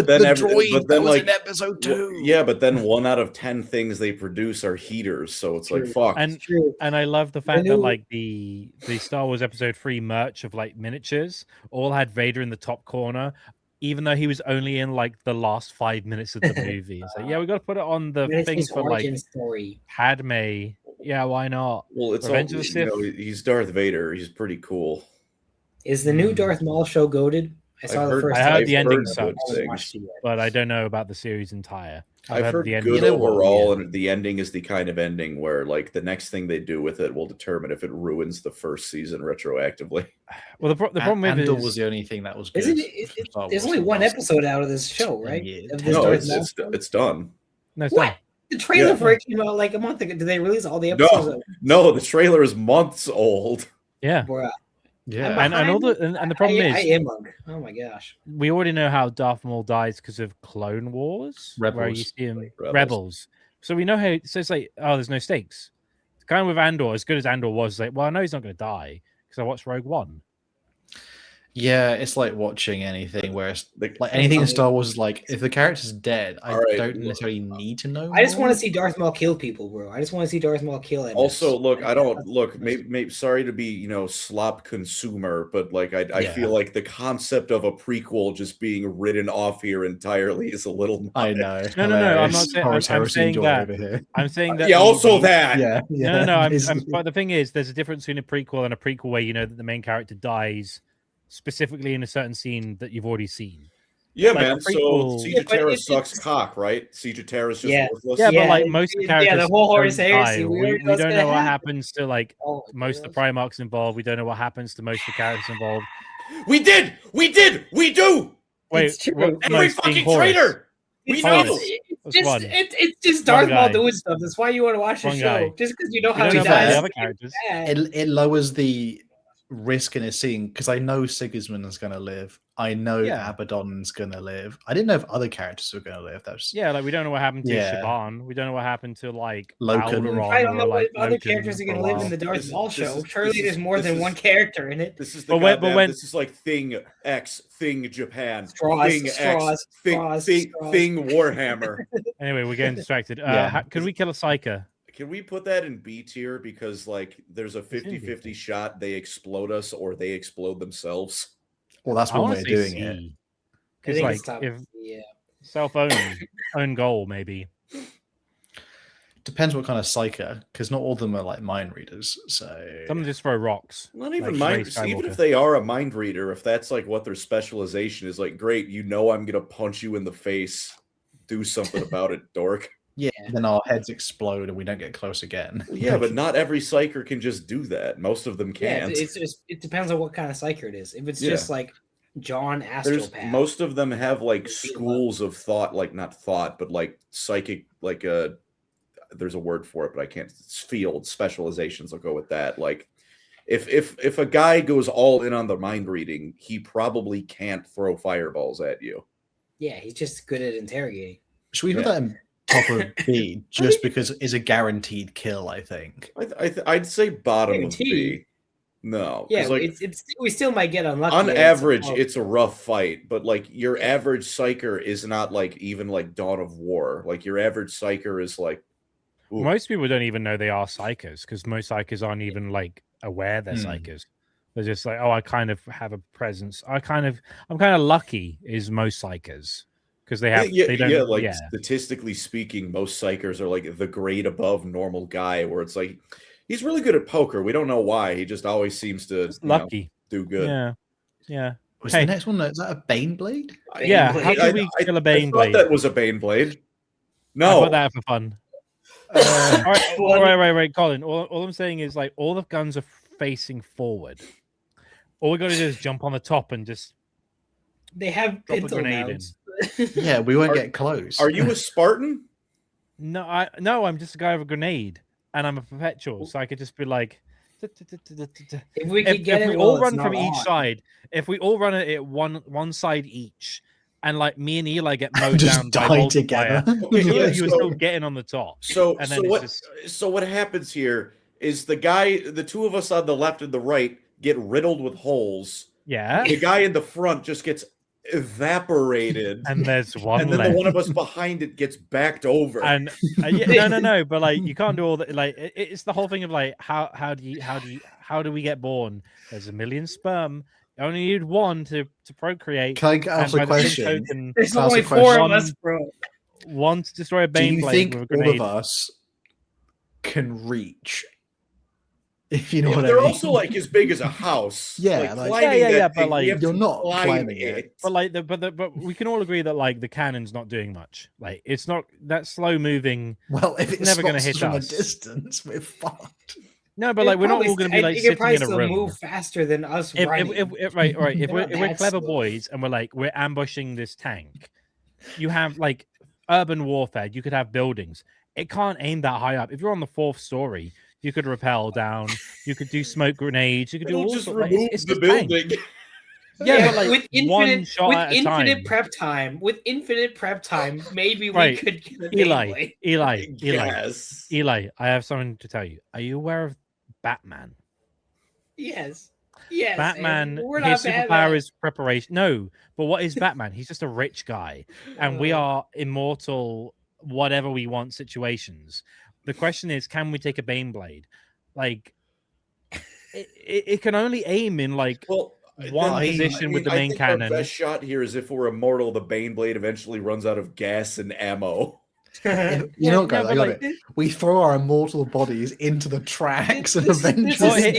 then like episode 2. Yeah, but then 1 out of 10 things they produce are heaters, so it's like fuck. And I love the fact that like the Star Wars Episode 3 merch of like miniatures all had Vader in the top corner, even though he was only in like the last 5 minutes of the movie. It's like, yeah, we got to put it on the thing for like Padme. Yeah, why not? Well, it's he's Darth Vader. He's pretty cool. Is the new Darth Maul show goated? I heard the ending sucks, but I don't know about the series entire. I've heard the ending good overall, and the ending is the kind of ending where like the next thing they do with it will determine if it ruins the first season retroactively. Well, the problem with Andor was the only thing that was good. There's only 1 episode out of this show, right? No, it's done. No, it's done. The trailer for it came out like a month ago. Did they release all the episodes? No, the trailer is months old. Yeah. Yeah, and the problem is, I am oh my gosh, we already know how Darth Maul dies because of Clone Wars, where you see him Rebels. So we know how. So it's like, oh, there's no stakes. Kind of with Andor, as good as Andor was, like, well, I know he's not going to die because I watched Rogue One. Yeah, it's like watching anything where it's like anything in Star Wars is like if the character's dead, I don't necessarily need to know. I just want to see Darth Maul kill people, bro. I just want to see Darth Maul kill him. Also, look, I don't look. Maybe sorry to be slop consumer, but like I feel like the concept of a prequel just being written off here entirely is a little much. I know. No. I'm not saying. I'm saying that. Over here. I'm saying that. Yeah. Also that. Yeah. No. But the thing is, there's a difference between a prequel and a prequel where you know that the main character dies specifically in a certain scene that you've already seen. Yeah, like man. So Siege of Terra sucks cock, right? Siege of Terra is just worthless. Yeah, but like most of the characters, the whole Horus Heresy, we don't know what happens to like most of the Primarchs involved. We don't know what happens to most of the characters involved. We do. Wait, every fucking traitor. We know. It's just Darth Maul doing stuff. That's why you want to watch the show, just because you know how he dies. The other characters. It lowers the risk in a scene because I know Sigismund's going to live. I know Abaddon's going to live. I didn't know if other characters were going to live. That's like we don't know what happened to Shaban. We don't know what happened to like Loken. I don't know what other characters are going to live in the Darth Maul show. Surely there's more than one character in it. This is the this is like Thing X, Thing Japan, Thing X, Thing Warhammer. Anyway, we're getting distracted. Could we kill a psyker? Can we put that in B tier because like there's a 50-50 shot they explode us or they explode themselves? Well, that's one way of doing it. Because like if own goal maybe. Depends what kind of psyker, because not all of them are like mind readers. So some just throw rocks. Not even mind. Even if they are a mind reader, if that's like what their specialization is, like great, I'm gonna punch you in the face. Do something about it, dork. Yeah, then our heads explode and we don't get close again. Yeah, but not every psyker can just do that. Most of them can't. Yeah, it depends on what kind of psyker it is. If it's just like John Astropath, most of them have like schools of thought, like not thought, but like psychic, like there's a word for it, but I can't. It's field specializations. I'll go with that. Like, if a guy goes all in on the mind reading, he probably can't throw fireballs at you. Yeah, he's just good at interrogating. Should we put that in top of B just because it's a guaranteed kill? I think I'd say bottom of B. No, yeah, like, we still might get unlucky. On average, it's a rough fight, but like your average psyker is not like even like Dawn of War. Like your average psyker is like most people don't even know they are psykers because most psykers aren't even like aware they're psykers. They're just like, oh, I kind of have a presence. I'm kind of lucky is most psykers. Because they have, statistically speaking, most psykers are like the grade above normal guy, where it's like he's really good at poker. We don't know why. He just always seems to do good. Yeah. Was the next one? Is that a Baneblade? Yeah. How do we kill a Baneblade? I thought that was a Baneblade. No, I put that for fun. All right, Colin. All I'm saying is like all the guns are facing forward. All we got to do is jump on the top and just. They have drop a grenade in. Yeah, we won't get close. Are you a Spartan? No, I'm just a guy with a grenade, and I'm a perpetual, so I could just be like. If we all run from each side, if we all run it one side each, and like me and Eli get mowed down by together, you were still getting on the top. So what happens here is the two of us on the left and the right get riddled with holes. Yeah, the guy in the front just gets evaporated, and there's one, and then the one of us behind it gets backed over. And no, but like you can't do all that. Like it's the whole thing of like how do we get born? There's a million sperm. You only need one to procreate. Can I ask a question? There's only 4 of us, bro. One to destroy a Baneblade. Do you think with a grenade. all of us can reach? If you know what I mean. They're also like as big as a house. Yeah, but like you're not climbing it. But like but we can all agree that like the cannon's not doing much. Like it's not that slow moving. Well, if it's never going to hit from us a distance, we're fucked. No, but like we're not all going to be like sitting in a room. Move faster than us running. If we're clever boys and we're ambushing this tank, you have like urban warfare. You could have buildings. It can't aim that high up. If you're on the 4th story. You could rappel down. You could do smoke grenades. You could do all just sorts. Remove the building. Yeah, but like with infinite prep time. With infinite prep time, maybe we could get a Eli. Yes. Eli, I have something to tell you. Are you aware of Batman? Yes. Yes, Batman, we're his not superpower Batman. is preparation. No, but what is Batman? He's just a rich guy, and we are immortal, whatever we want situations. The question is, can we take a Baneblade? Like, it can only aim in like one position with the main cannon. Our best shot here is if we're immortal, the Baneblade eventually runs out of gas and ammo. You know what, guys? I got it. We throw our immortal bodies into the tracks and eventually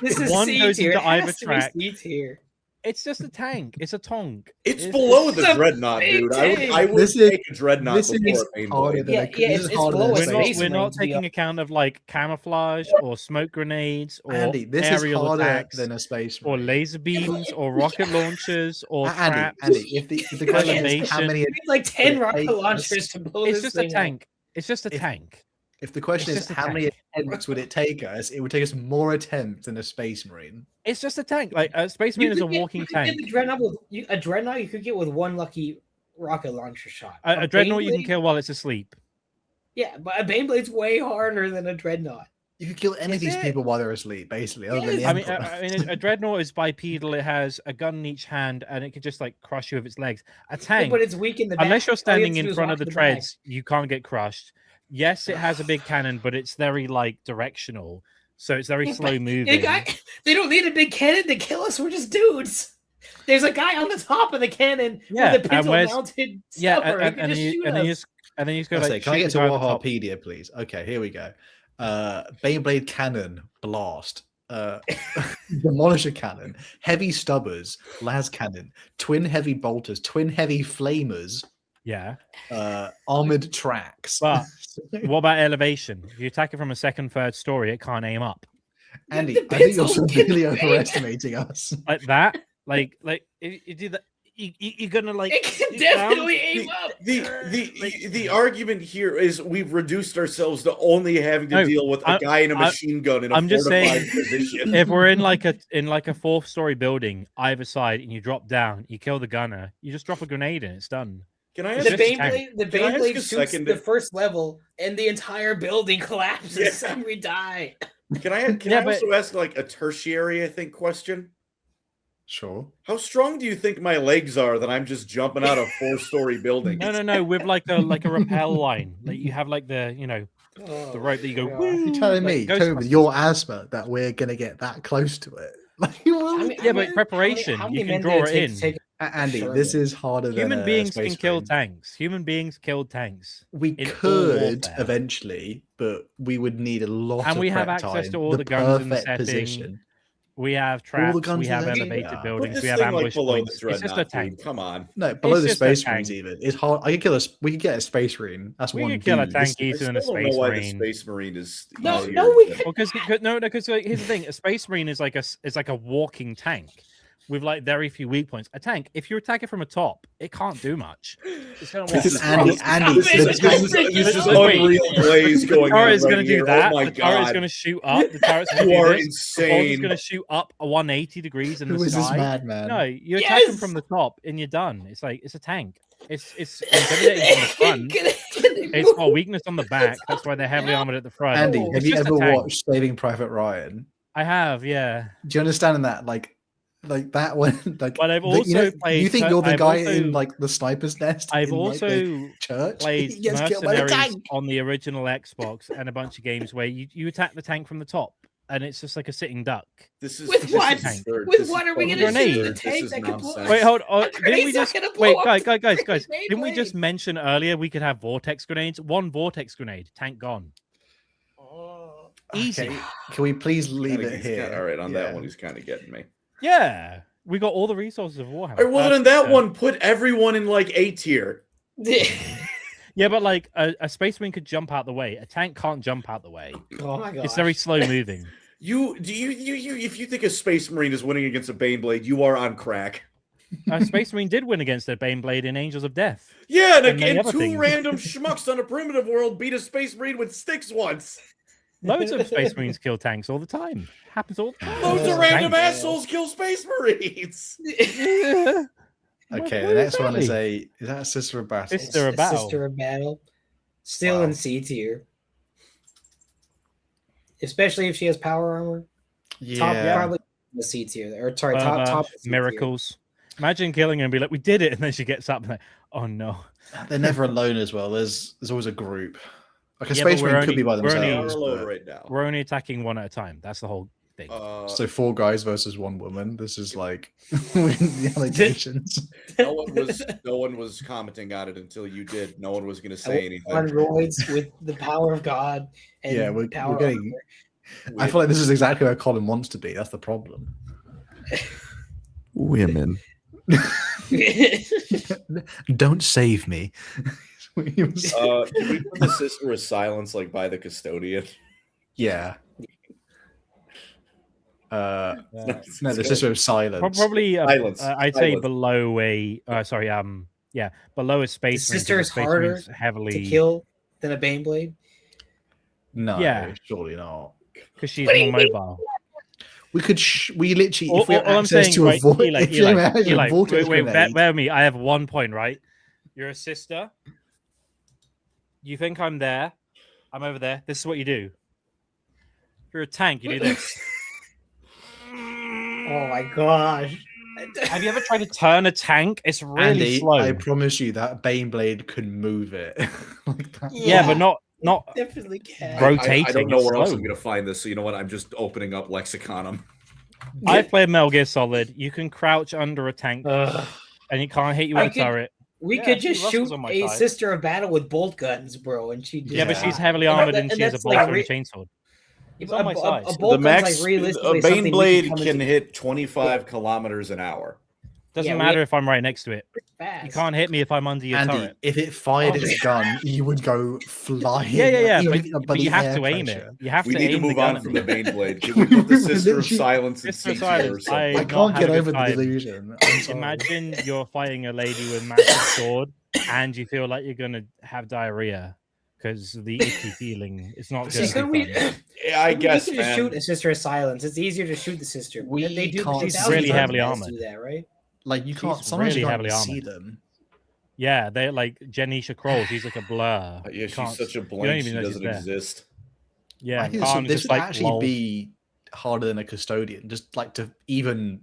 this is one goes C-tier. into either track. C-tier. It's just a tank. It's a tonk. It's below the Dreadnought, dude. I would take a Dreadnought before a Baneblade. It's below a We're not taking account of like camouflage or smoke grenades or this aerial is harder attacks than a space or laser beams or rocket launchers or traps. Andy, if the question is how many, like 10 rocket launchers to blow it's this just a thing tank. It's just a tank. If the question is how many attempts would it take us, it would take us more attempts than a Space Marine. It's just a tank. Like a Space Marine is a walking tank. A Dreadnought you could get with one lucky rocket launcher shot. A Dreadnought you can kill while it's asleep. Yeah, but a Baneblade's way harder than a Dreadnought. You could kill any of these people while they're asleep, basically. Other than the I mean, a Dreadnought is bipedal. It has a gun in each hand, and it could just like crush you with its legs. A tank, but it's weak in the back. Unless you're standing in front of the treads, you can't get crushed. Yes, it has a big cannon, but it's very like directional, so it's very slow moving. They don't need a big cannon to kill us. We're just dudes. There's a guy on the top of the cannon with a pistol-mounted stubber. And then you just go like. Can I get to Warhammerpedia, please? Okay, here we go. Beyblade cannon blast. Demolisher cannon, heavy stubbers, las cannon, twin heavy bolters, twin heavy flamers. Yeah. Armored tracks. But what about elevation? If you attack it from a second, third story, it can't aim up. Andy, I think you're severely overestimating us. Like that? Like you do that. You're gonna like. It can definitely aim up. The argument here is we've reduced ourselves to only having to deal with a guy in a machine gun in a fortified position. If we're in like a fourth story building, either side, and you drop down, you kill the gunner, you just drop a grenade and it's done. Can I ask the Beyblade shoots the first level and the entire building collapses and we die. Can I also ask like a tertiary, question? Sure. How strong do you think my legs are that I'm just jumping out of 4-story buildings? No. With like a rappel line, like you have like the the rope that you go. You're telling me, Toby, with your asthma, that we're gonna get that close to it? But preparation, you can draw it in. Andy, this is harder than human beings can kill tanks. Human beings killed tanks. We could eventually, but we would need a lot. And we have access to all the guns in the setting. Position. We have traps. We have elevated buildings. We have ambush points. It's just a tank. Come on. No, below the Space Marines even. It's hard. We could get a Space Marine. That's one. We could kill a tank easier than a Space Marine. The Space Marine is because here's the thing: a Space Marine is like a walking tank with like very few weak points. A tank, if you attack it from a top, it can't do much. It's gonna walk. This is Andy. This is unreal blaze going on. The turret is going to do here. that. Oh my the turret is going to shoot up. The turret's going to You do are this. insane. The bolt is going to shoot up 180 degrees in the sky. Who is this madman? No, you attack them from the top and you're done. It's like it's a tank. It's intimidating from the front. It's got weakness on the back. That's why they're heavily armored at the front. Andy, have you ever watched Saving Private Ryan? I have, yeah. Do you understand in that, like that one? Like, but I've also played. You think you're the guy in like the sniper's nest? I've also church? played Mercenaries on the original Xbox and a bunch of games where you attack the tank from the top. And it's just like a sitting duck. With what? With what are we going to shoot the tank that can blow? Wait, hold on. Didn't we just guys? Didn't we just mention earlier we could have vortex grenades? One vortex grenade, tank gone. Easy. Okay. Can we please leave it here? All right, on that one, he's kind of getting me. Yeah, we got all the resources of Warhammer. All right, well, then in that one, put everyone in like A tier. Yeah, but like a Space Marine could jump out the way. A tank can't jump out the way. Oh my god, it's very slow moving. If you think a Space Marine is winning against a Baneblade, you are on crack. A Space Marine did win against a Baneblade in Angels of Death. Yeah, and two random schmucks on a primitive world beat a Space Marine with sticks once. Loads of Space Marines kill tanks all the time. Happens all the time. Loads of random assholes kill Space Marines. Okay, the next one is that a Sister of Battle? Sister of Battle. Still in C tier. Especially if she has power armor. Yeah. the C tier, or sorry, top C tier. miracles. Imagine killing her and be like, "We did it," and then she gets up and like, "Oh no." They're never alone as well. There's always a group. Like a space marine could be by themselves. We're only attacking one at a time. That's the whole thing. So 4 guys versus 1 woman. This is like the allegations. No one was commenting on it until you did. No one was going to say anything. On roids with the power of God. And we're getting. I feel like this is exactly where Colin wants to be. That's the problem. Women. Don't save me. Can we put the Sister of Silence like by the Custodian? Yeah. No, the Sister of Silence. Probably Silence. I'd say below a below a space. The Sister is harder heavily to kill than a Baneblade. No, surely not. Because she's more mobile. We could, we literally, if we had all I'm access saying, to right, a void, Eli, wait, bear me. I have 1 point, right? You're a sister. You think I'm there? I'm over there. This is what you do. If you're a tank, you do this. Oh my gosh. Have you ever tried to turn a tank? It's really Andy, slow. I promise you that Baneblade can move it. Like that. Yeah, but not definitely can. Rotating. I don't know where else I'm going to find this. So you know what? I'm just opening up Lexiconum. I played Metal Gear Solid. You can crouch under a tank, and it can't hit you with a turret. We could just shoot a Sister of Battle with bolt guns, bro, and she. But she's heavily armored and she has a bolt and a chainsaw. It's on my side. The max, a Baneblade can hit 25 kilometers an hour. Doesn't matter if I'm right next to it. You can't hit me if I'm under your Andy, turret. if it fired its gun, you would go flying. Yeah. But you have to aim it. You have to aim. We need to move on from the Baneblade. Can we put the Sister of Silence in C tier or something? I can't get over the delusion. Imagine you're fighting a lady with a massive sword and you feel like you're going to have diarrhea because the icky feeling. It's not good. I guess, we can just shoot a Sister of Silence. It's easier to shoot the Sister. They do really heavily armored. Do that, right? Like you can't. Sometimes really you heavily can't armored. see them. Yeah, they're like Janisha Kroll. She's like a blur. Yeah, she's such a blank. She doesn't exist. Yeah, I think this would actually be harder than a Custodian. Just like to even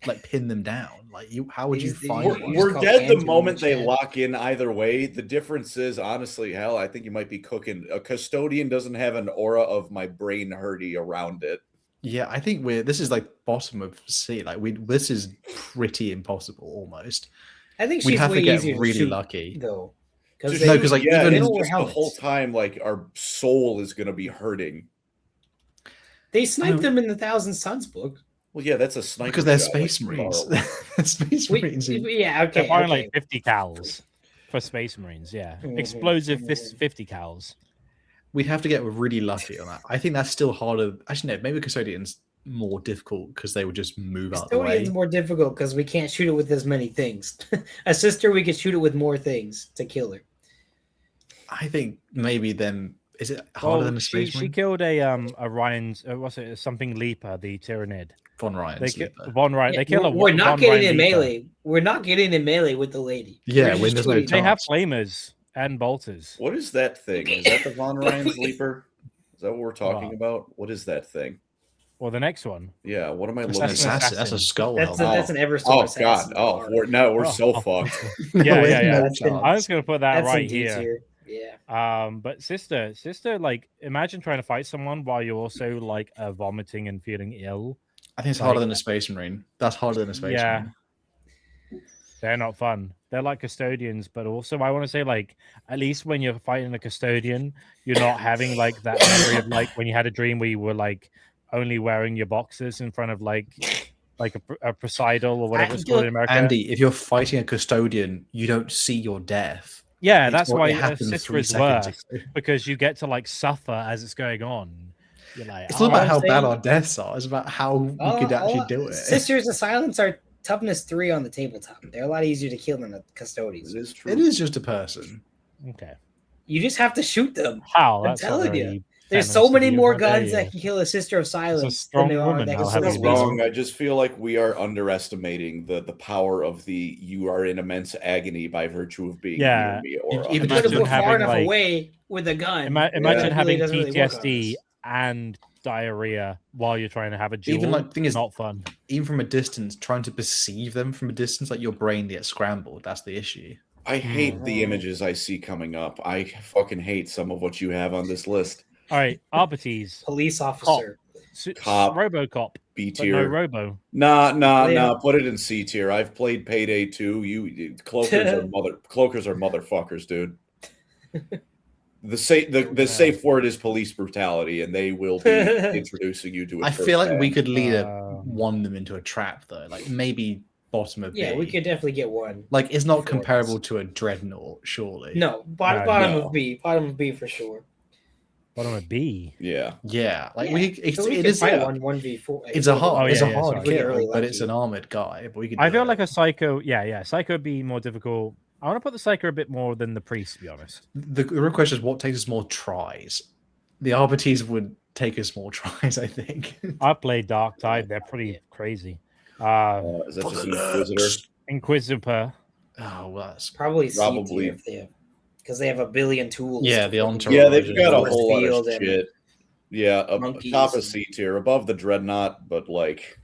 like pin them down. Like how would you find? We're dead the moment they lock in. Either way, the difference is honestly, hell, I think you might be cooking. A Custodian doesn't have an aura of my brain hurty around it. Yeah, I think this is like bottom of C. Like this is pretty impossible almost. I think we'd have way to get easier really to shoot, lucky though. Because like even the whole time, like our soul is going to be hurting. They sniped them in the Thousand Suns book. Well, yeah, that's a sniper because they're Space Marines. Space Marines. Yeah, okay. They're firing like 50 cals for Space Marines. Yeah, explosive 50 cals. We'd have to get really lucky on that. I think that's still harder. Actually, no, maybe Custodian's more difficult because they would just move out the way. Custodian's more difficult because we can't shoot it with as many things. A Sister, we could shoot it with more things to kill her. I think maybe then is it harder than a Space Marine? She killed a Ryan's what's it, something Leaper, the Tyrannid. Von Ryan's Von Ryan. They kill a We're not getting in Leaper. melee. We're not getting in melee with the lady. Yeah, when there's no they have flamers and bolters. What is that thing? Is that the Von Ryan's Leaper? Is that what we're talking about? What is that thing? Well, the next one. Yeah, what am I looking at? That's a skull. That's an Everstorm. Oh god! Oh, we're so fucked. Yeah. I'm just gonna put that right here. Yeah. But sister, like, imagine trying to fight someone while you're also like vomiting and feeling ill. I think it's harder than a Space Marine. That's harder than a Space Marine. They're not fun. They're like Custodians, but also I want to say, like, at least when you're fighting a Custodian, you're not having like that memory of like when you had a dream where you were like only wearing your boxers in front of like a Presidal or whatever it's called in America. Andy, if you're fighting a Custodian, you don't see your death. Yeah, that's why Sister is worse, because you get to like suffer as it's going on. You're like, it's not about how bad our deaths are, it's about how we could actually do it. Sisters of Silence are toughness 3 on the tabletop. They're a lot easier to kill than the Custodians. It is true. It is just a person. Okay. You just have to shoot them. How? I'm telling you. There's so many more guns that can kill a Sister of Silence than there are that can kill a Space Marine. I just feel like we are underestimating the power of the you are in immense agony by virtue of being near me. Or even if we're far enough away with a gun. Imagine having PTSD and diarrhea while you're trying to have a duel. Even like thing is not fun. Even from a distance, trying to perceive them from a distance, like your brain gets scrambled. That's the issue. I hate the images I see coming up. I fucking hate some of what you have on this list. All right, arbities, police officer, cop, RoboCop, B tier, no Robo. Nah. Put it in C tier. I've played Payday 2. Cloakers are motherfuckers, dude. The safe word is police brutality, and they will be introducing you to it. I feel like we could lead one them into a trap, though. Like maybe bottom of B. Yeah, we could definitely get one. Like it's not comparable to a Dreadnought, surely. No, bottom of B. Bottom of B for sure. Bottom of B. Yeah. Like it is fight 1v4. It's a hard kill, really but it's an armored guy. But we could. I feel like a psycho. Yeah. Psycho would be more difficult. I want to put the psycho a bit more than the priest, to be honest. The real question is what takes us more tries. The arbities would take us more tries, I think. I played Dark Tide. They're pretty crazy. Is that just Inquisitor? Inquisitor. Oh, well, that's probably if they have, because they have a billion tools. Yeah, the entourage. Yeah, they've got a whole lot of shit. Yeah, top of C tier, above the Dreadnought, but like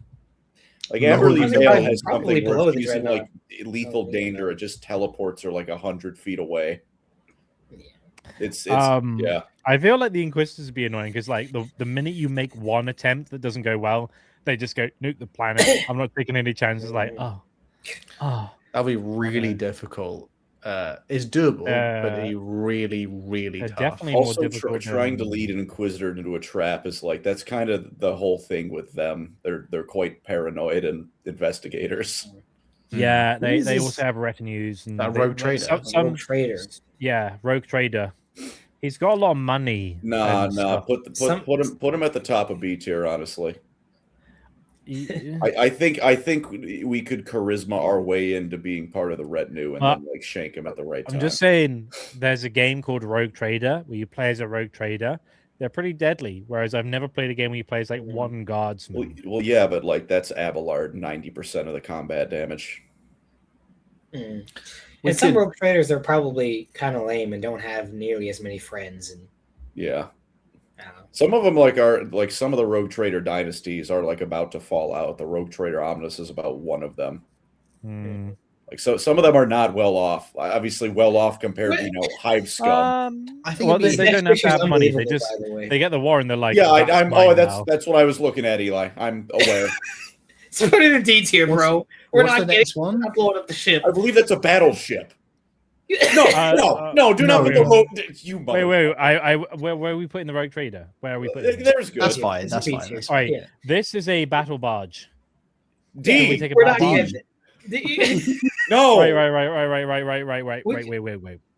Amberley Vale has something where it's using like lethal danger. It just teleports her like 100 feet away. It's yeah. I feel like the Inquisitors would be annoying because like the minute you make one attempt that doesn't go well, they just go nuke the planet. I'm not taking any chances. Like that'll be really difficult. It's doable, but it's really, really tough. Definitely also, more difficult trying to lead an Inquisitor into a trap is like that's kind of the whole thing with them. They're quite paranoid and investigators. Yeah, they also have retinues and that rogue trader. Rogue trader. Yeah, rogue trader. He's got a lot of money. Nah. Put him at the top of B tier, honestly. I think we could charisma our way into being part of the retinue and then like shank him at the right time. I'm just saying, there's a game called Rogue Trader where you play as a rogue trader. They're pretty deadly. Whereas I've never played a game where you play as like one guardsman. Well, yeah, but like that's Abelard, 90% of the combat damage. And some rogue traders are probably kind of lame and don't have nearly as many friends. And yeah. Some of them are some of the Rogue Trader dynasties are like about to fall out. The Rogue Trader Omnus is about one of them. Like so, some of them are not well off. Obviously, well off compared to Hive Scum. I think they don't have to have money. They get the war and they're like, that's what I was looking at, Eli. I'm aware. So put it in D tier, bro. We're not getting one. Not blowing up the ship. I believe that's a battleship. No, do not put the rogue. You wait. Where are we putting the rogue trader? Where are we putting? There's good. That's fine. That's fine. All right, this is a battle barge. D. We're not getting No. Right.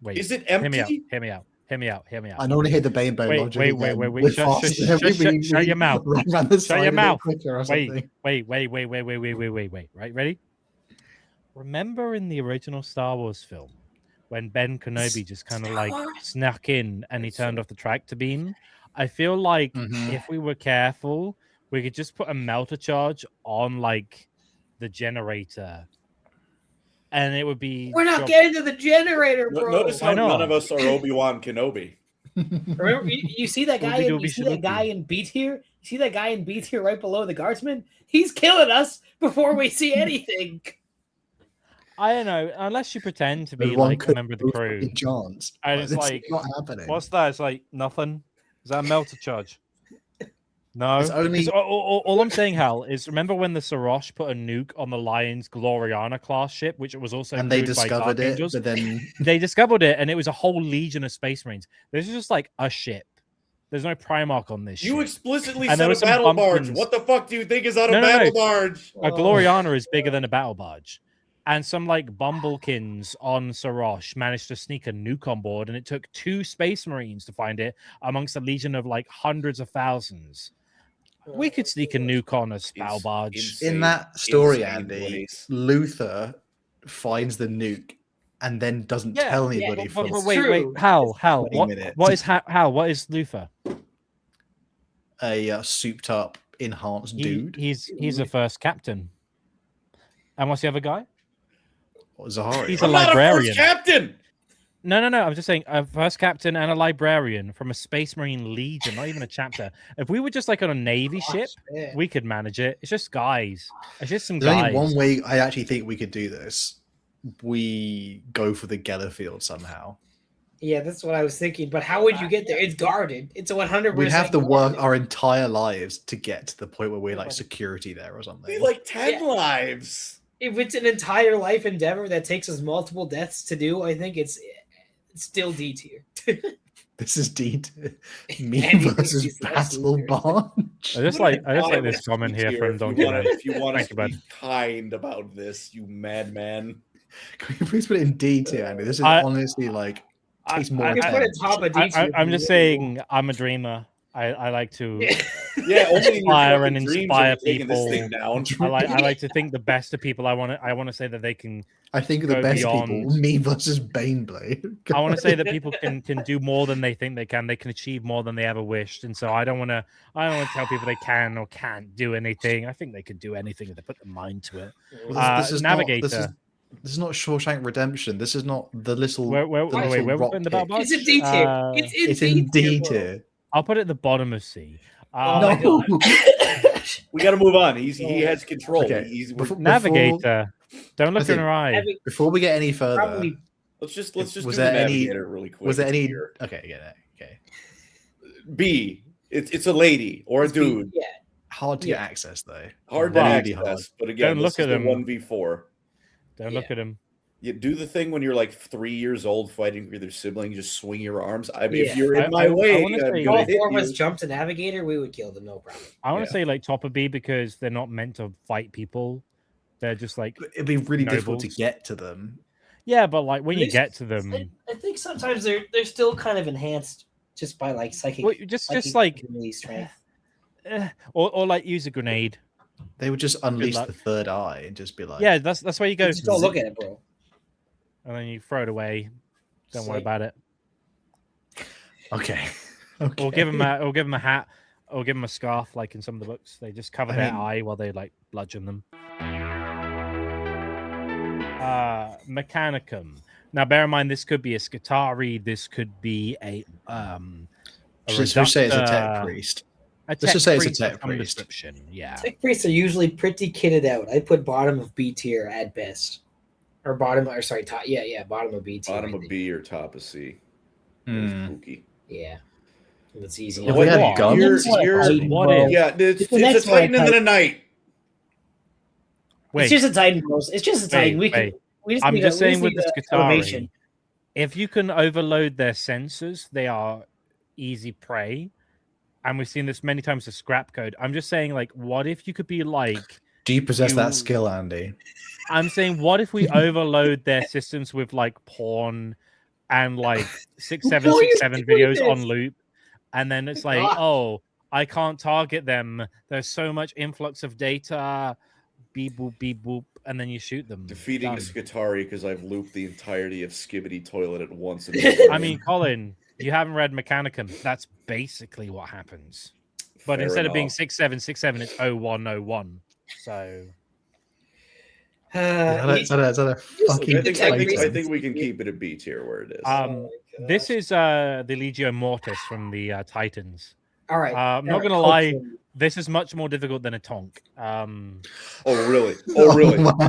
Wait. Is it empty? Hear me out. I don't want to hear the Baneblade logic. Wait. Shut your mouth. Shut your mouth. Wait. Right, ready? Remember in the original Star Wars film when Ben Kenobi just kind of like snuck in and he turned off the tractor beam? I feel like if we were careful, we could just put a melter charge on like the generator. And it would be. We're not getting to the generator, bro. Notice how none of us are Obi-Wan Kenobi. Remember, you see that guy? You see that guy in B tier? You see that guy in B tier right below the guardsman? He's killing us before we see anything. I don't know. Unless you pretend to be like a member of the crew. And it's like, not happening. What's that? It's like nothing. Is that a melter charge? No. It's only... all I'm saying, Hal, is remember when the Sarosh put a nuke on the Lion's Gloriana class ship, which was also and they discovered it, but then they discovered it, and it was a whole legion of Space Marines. This is just like a ship. There's no Primarch on this. You ship. Explicitly said a battle barge. What the fuck do you think is on a battle barge? A Gloriana is bigger than a battle barge. And some like Bumblekins on Sarosh managed to sneak a nuke on board, and it took 2 Space Marines to find it amongst a legion of like hundreds of thousands. We could sneak a nuke on a battle barge. In that story, Andy, Luther finds the nuke and then doesn't tell anybody. Wait, Hal, what is Luther? A souped up, enhanced dude. He's a first captain. And what's the other guy? Zahari. He's a librarian. Not a first captain. No. I'm just saying a first captain and a librarian from a Space Marine Legion, not even a chapter. If we were just like on a Navy ship, we could manage it. It's just guys. It's just some There's guys. only one way I actually think we could do this. We go for the Geller field somehow. Yeah, that's what I was thinking. But how would you get there? It's guarded. It's a 100%. We have to work our entire lives to get to the point where we're like security there or something. We like 10 lives. If it's an entire life endeavor that takes us multiple deaths to do, I think it's still D tier. This is D tier. Me versus Battle Bunch. I just like this comment here from Donkey. If you want us to be kind about this, you madman. Can you please put it in D tier, Andy? This is honestly like takes more time. I'm just saying, I'm a dreamer. I like to inspire and inspire people. I like to think the best of people. I want to say that they can. I think the best people, me versus Baneblade. I want to say that people can do more than they think they can. They can achieve more than they ever wished, and so I don't want to tell people they can or can't do anything. I think they could do anything if they put their mind to it. This is Navigator. This is not Shawshank Redemption. This is not the little. Where we in the battle box? It's in D tier. It's in D tier. I'll put it at the bottom of C. No. We got to move on. He has control. Okay. Navigator. Don't look in her eye. Before we get any further, let's just do the Navigator really quick. Was there any? Okay. B. It's a lady or a dude. Yeah. Hard to get access though. Hard to access, but again, don't look at them. 1v4. Don't look at him. You do the thing when you're like 3 years old fighting with your sibling. Just swing your arms. I mean, if you're in my way, all four of us jump to Navigator, we would kill them, no problem. I want to say like top of B because they're not meant to fight people. They're just like it'd be really difficult to get to them. Yeah, but like when you get to them, I think sometimes they're still kind of enhanced just by like psychic. Just like strength, or like use a grenade. They would just unleash the third eye and just be like, yeah, that's why you go. Just don't look at it, bro. And then you throw it away. Don't worry about it. Okay. Or give him a hat, or give him a scarf, like in some of the books. They just cover their eye while they like bludgeon them. Mechanicum. Now, bear in mind, this could be a Skitarii. This could be a let's just say it's a tech priest. Let's just say it's a tech priest. Yeah. Tech priests are usually pretty kitted out. I put bottom of B tier at best. Or bottom, or sorry, top. Yeah, bottom of B tier. Bottom of B or top of C. Spooky. Yeah. That's easy. If we had guns, yeah, it's a Titan and then a Knight. Wait. It's just a Titan, bros. It's just a Titan. I'm just saying with the Skitarii, if you can overload their sensors, they are easy prey. And we've seen this many times with scrap code. I'm just saying, like, what if you could be like... Do you possess that skill, Andy? I'm saying, what if we overload their systems with, like, porn and, like, 677 videos on loop? And then it's like, oh, I can't target them. There's so much influx of data. Beep, boop, beep, boop. And then you shoot them. Defeating a Skitarii because I've looped the entirety of Skibbity Toilet at once. I mean, Colin, you haven't read Mechanicum. That's basically what happens. But instead of being 6767, it's 0101. So... I think we can keep it a B tier where it is. This is the Legio Mortis from the Titans. All right. I'm not gonna lie, this is much more difficult than a Tonk. Oh really? Oh really? Wow.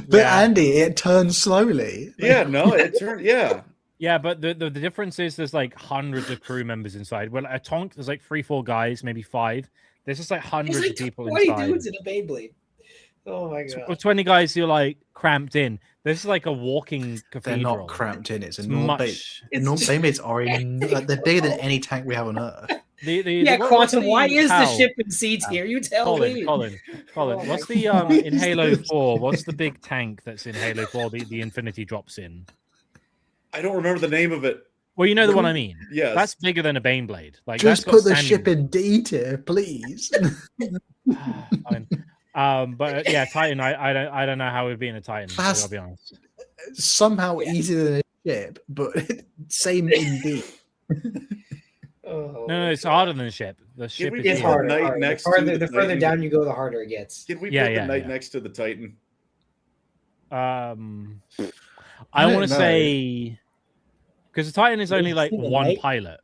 But Andy, it turns slowly. Yeah, no, it turned. Yeah. Yeah, but the difference is there's like hundreds of crew members inside. Well, a Tonk, there's like 3-4 guys, maybe 5. There's just like hundreds of people 20 inside. dudes in a Beyblade. Oh my god! 20 guys who are like cramped in. This is like a walking cathedral. They're not cramped in. It's a normal Beyblades are they're bigger than any tank we have on Earth. Quantum. Why is the ship in C tier? You tell me. Colin. What's the in Halo 4? What's the big tank that's in Halo 4? The Infinity drops in. I don't remember the name of it. Well, you know the one I mean. Yes. That's bigger than a Baneblade. Like, just put the ship in D tier, please. But yeah, Titan. I don't know how we'd be in a Titan. I'll be honest. Somehow easier than a ship, but same in D. No, it's harder than a ship. The ship is harder. The further down you go, the harder it gets. Can we put the Knight next to the Titan? I want to say Because a Titan is only like See the one knight? pilot.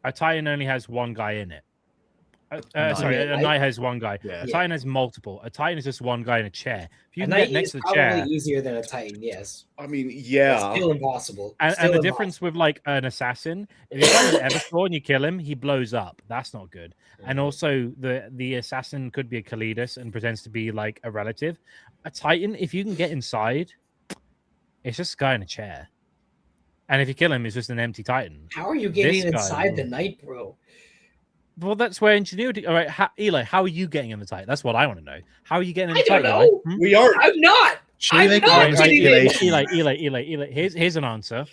A Titan only has one guy in it. Knight. Sorry, a Knight? knight has one guy. Yeah. A Titan has multiple. A Titan is just one guy in a chair. If you A can knight get next is to the probably chair, easier than a Titan. Yes, I mean, it's yeah. still impossible. and Still the impossible. difference with like an assassin, if you find an Everspawn and you kill him, he blows up. That's not good. And also the assassin could be a Cultists and pretends to be like a relative. A Titan, if you can get inside, it's just a guy in a chair. And if you kill him, it's just an empty Titan. How are you getting This guy inside the will- knight, bro? Well, that's where ingenuity. All right, Eli, how are you getting in the Titan? That's what I want to know. How are you getting in the I don't Titan? know. Eli? We are. I'm not. Should we I'm make not one getting in. stipulation? Eli. Here's an answer.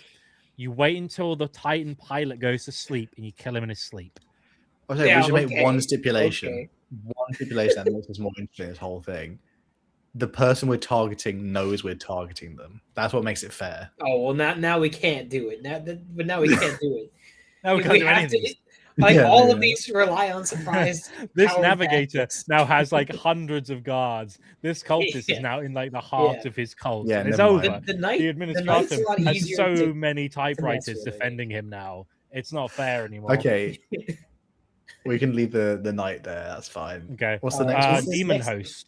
You wait until the Titan pilot goes to sleep and you kill him in his sleep. I say Yeah, we should make okay, one stipulation. okay. One stipulation that makes us more interesting. This whole thing. The person we're targeting knows we're targeting them. That's what makes it fair. Oh well, now we can't do it. But now we can't do it. No, we can't do have anything. to. Like Yeah, all yeah. of these rely on surprise. This power navigator tactics. now has like hundreds of guards. This cultist Yeah. is now in like the heart Yeah. of his cult. Yeah, and it's never over. mind. The knight. The knight's a administratum lot has easier so to- many typewriters with, I think. defending him now. It's not fair anymore. Okay. We can leave the knight there. That's fine. Okay. What's the next one? Demon Next- host.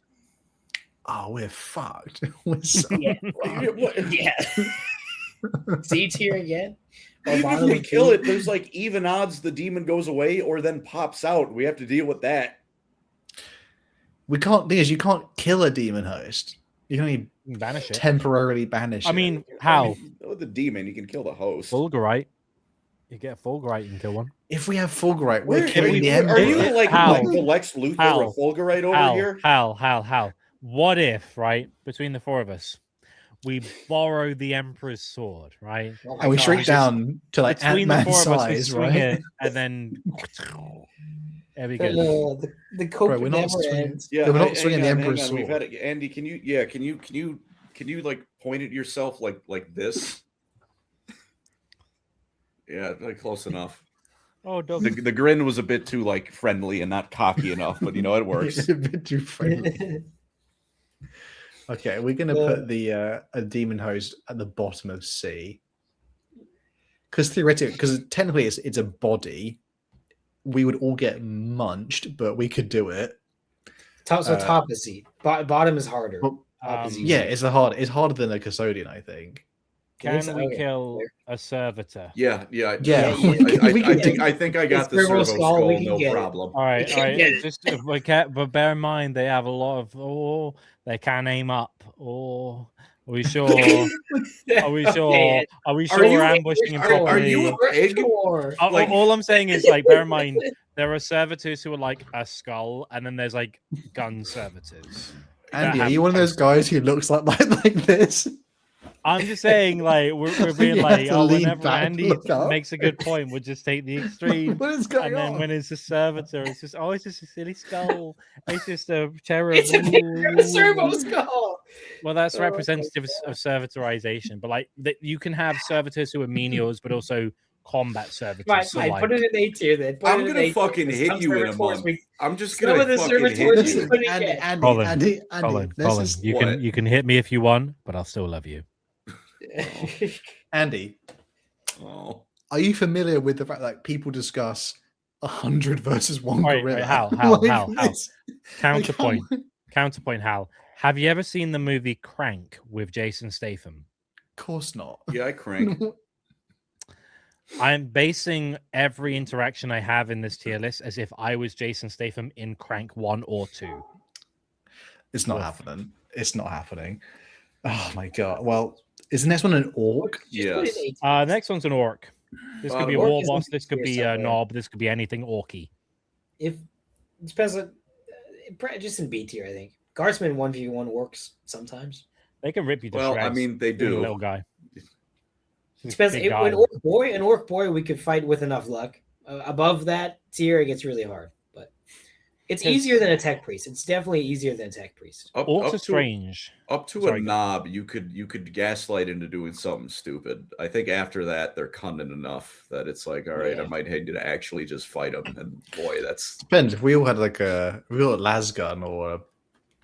Oh, we're fucked. We're so Yeah. fucked. Yeah. C tier again. Or Even if bottom we of kill two? it, there's like even odds the demon goes away or then pops out. We have to deal with that. We can't. Because you can't kill a demon host. You can only Banish it. temporarily banish. I it. mean, I how? mean, with the demon, you can kill the host. Fulgurite. You get a Fulgurite, you can kill one. if we have Fulgurite, Where- we're killing the are Emperor. you like, How? like the Lex Luthor How? of Fulgurite over here? How? What if, right, between the four of us, we borrow the Emperor's sword, right? Oh my and we God. shrink down to like Between the Ant-Man four of us, we size, swing right? it, and then there we go. The coke Bro, we're not never swinging- ends. Yeah, Yeah, we're not hang swinging the on, Emperor's hang on. We've sword. had it. Andy, can you like point at yourself like this? Yeah, like close enough. Oh, dog. The grin was a bit too like friendly and not cocky enough, but you know it works. It's a bit too friendly. Okay, we're gonna put the a demon host at the bottom of C. Because theoretically, because technically it's a body, we would all get munched, but we could do it. Top is C. Bottom is harder. Well, Top is Yeah, easier. it's harder than a custodian, I think. Can so? we Okay. kill a servitor? Yeah. Yeah, I think I got the Servo servo skull, we skull, can no get it. problem. All right. Yeah. Just but bear in mind they have a lot of they can aim up. Are we sure? Are we sure? Okay. Are we Are sure you- we're ambushing him are properly? you a pig? Sure. like- All I'm saying is, like, bear in mind there are servitors who are like a skull, and then there's like gun servitors. Andy, that are you have one of those guys who looks like this? I'm just saying, like, we're being You like, have to oh, lean whenever back, Andy look up. makes a good point, we'll just take the extreme. What is going And then on? when it's a servitor, it's just it's just a silly skull. It's just a cherub. It's a picture of a servo skull. Well, that's Oh my representative of servitorization. But like, you can have servitors who are menials, but also combat servitors. Fine, So, fine. like, Put it in A tier then. Put I'm it in gonna A tier. fucking hit Some you in a servitors month. we- I'm just Some gonna of the fucking servitors hit we you. couldn't get. Andy, Colin, let's just- you can hit me if you want, but I'll still love you. Andy, Oh. are you familiar with the fact that people discuss 100 versus one Right, gorilla? how? this? Counterpoint. Like, Counterpoint, Hal. Have you ever seen the movie Crank with Jason Statham? Of course not. Yeah, I crank. I'm basing every interaction I have in this tier list as if I was Jason Statham in Crank 1 or 2. It's not Woof. happening. It's not happening. Oh my god. Well, is the next one an orc? Just put it Yes. in A tier. Next one's an orc. This could be a Orc war is boss. in This could here be a somewhere. knob. This could be anything orky. If it depends on just in B tier, I think. Guardsman 1v1 works sometimes. They can rip you to Well, shreds. I mean, they being a do. little guy. It depends. Big An guy. orc boy, we could fight with enough luck. Above that tier, it gets really hard. But it's 'Cause- easier than a tech priest. It's definitely easier than a tech priest. Orcs are strange. Up to Sorry, a go. knob, you could gaslight into doing something stupid. I think after that, they're cunning enough that it's like, all right, Yeah. I might need to actually just fight them. And boy, that's Depends. If we all had like a las gun or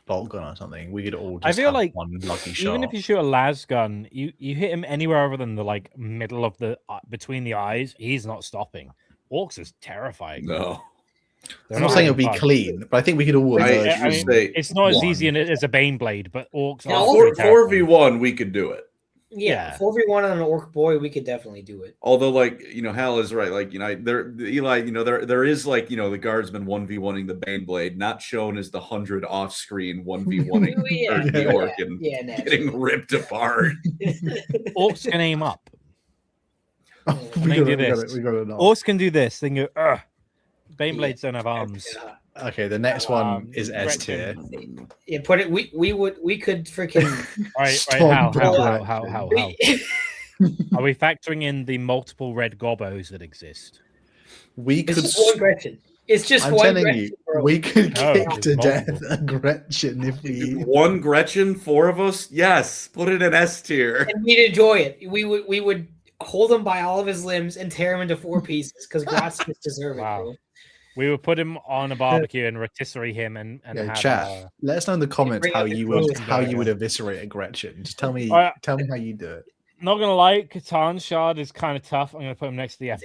bolt gun or something, we could all just I feel have like one lucky shot. even if you shoot a las gun, you hit him anywhere other than the like middle of the between the eyes, he's not stopping. Orcs is terrifying. No. They're I'm not saying it would be fun. clean, but I think we could all emerge I mean, from it's not as one. easy as a Baneblade, but orcs Yeah, are 4v1, we could do it. Yeah, 4v1 on an orc boy, we could definitely do it. Although, like, Hal is right. Like, Eli, there is like, the guardsman 1v1ing the Baneblade, not shown as the 100 off-screen 1v1ing the orc and getting ripped apart. Orcs can aim up. We got it. Orcs can do this. They can go, ugh. Baneblades don't have arms. Okay, the next one is S tier. Yeah, put it. We could freaking. Right. How? Are we factoring in the multiple red gobos that exist? We It's could. just one Gretchen. It's just I'm one telling Gretchen, you, bro. we could No, kick it's to death multiple. a Gretchen if we. One Gretchen, 4 of us? Yes, put it in S tier. And we'd enjoy it. We would hold him by all of his limbs and tear him into 4 pieces because Grots just deserve it, bro. We would put him on a barbecue and rotisserie him and Yeah, have, chat. Let us know in the comments bring how up you the would eviscerate a Gretchen. Just tell me how you do it. Not gonna lie, Catan Shard is kind of tough. I'm gonna put him next to the F.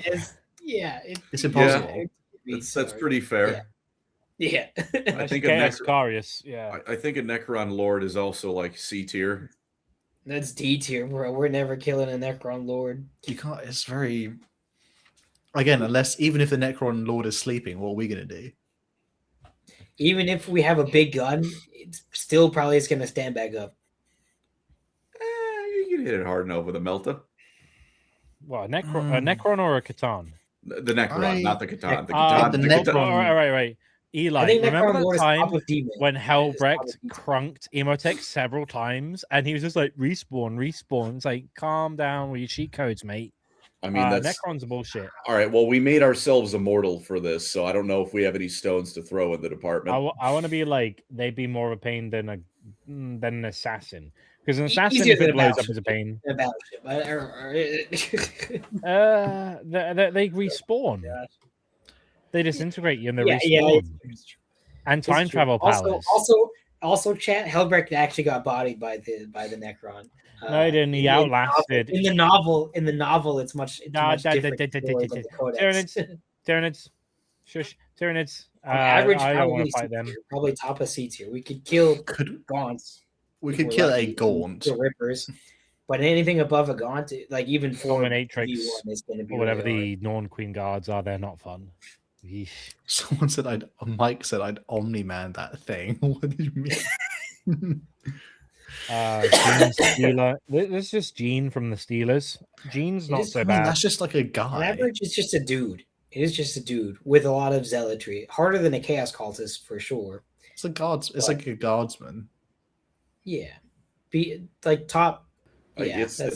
It's impossible. That's pretty fair. Yeah. I think Scarius. Yeah. I think a Necron Lord is also like C tier. That's D tier, bro. We're never killing a Necron Lord. You can't. It's very. Again, even if the Necron Lord is sleeping, what are we gonna do? Even if we have a big gun, it's still probably is going to stand back up. You can hit it hard enough with a Melta. What, a Necron or a Catan? The Necron, not the Catan. The Necron. Right. Eli, remember that time when Helbrecht crunked Emotech several times and he was just like, respawn. It's like, calm down with your cheat codes, mate. I mean, Necron's bullshit. All right, well, we made ourselves immortal for this, so I don't know if we have any stones to throw in the department. I want to be like, they'd be more of a pain than an assassin. Because an assassin, if it blows up, is a pain. They respawn. They disintegrate you and they respawn. And time travel powers. Also, chat, Helbrecht actually got bodied by the Necron. No, he didn't. He outlasted. In the novel, it's much different. Tyranids. Shush. Tyranids. Average, I don't want to fight them. Probably top of C tier. We could kill Gaunts. We could kill a Gaunt. The Rippers. But anything above a Gaunt, like even for Dominatrix, is going to be or whatever really the Norn Queen guards are, they're not fun. Yeesh. Someone said Mike said I'd Omni-Man that thing. What do you mean? Gene Steeler. This is just Gene from the Steelers. Gene's not so bad. That's just like a guy. Average is just a dude. It is just a dude with a lot of zealotry. Harder than a chaos cultist for sure. It's a guards. It's like a guardsman. Yeah, be like top. Yeah, it's the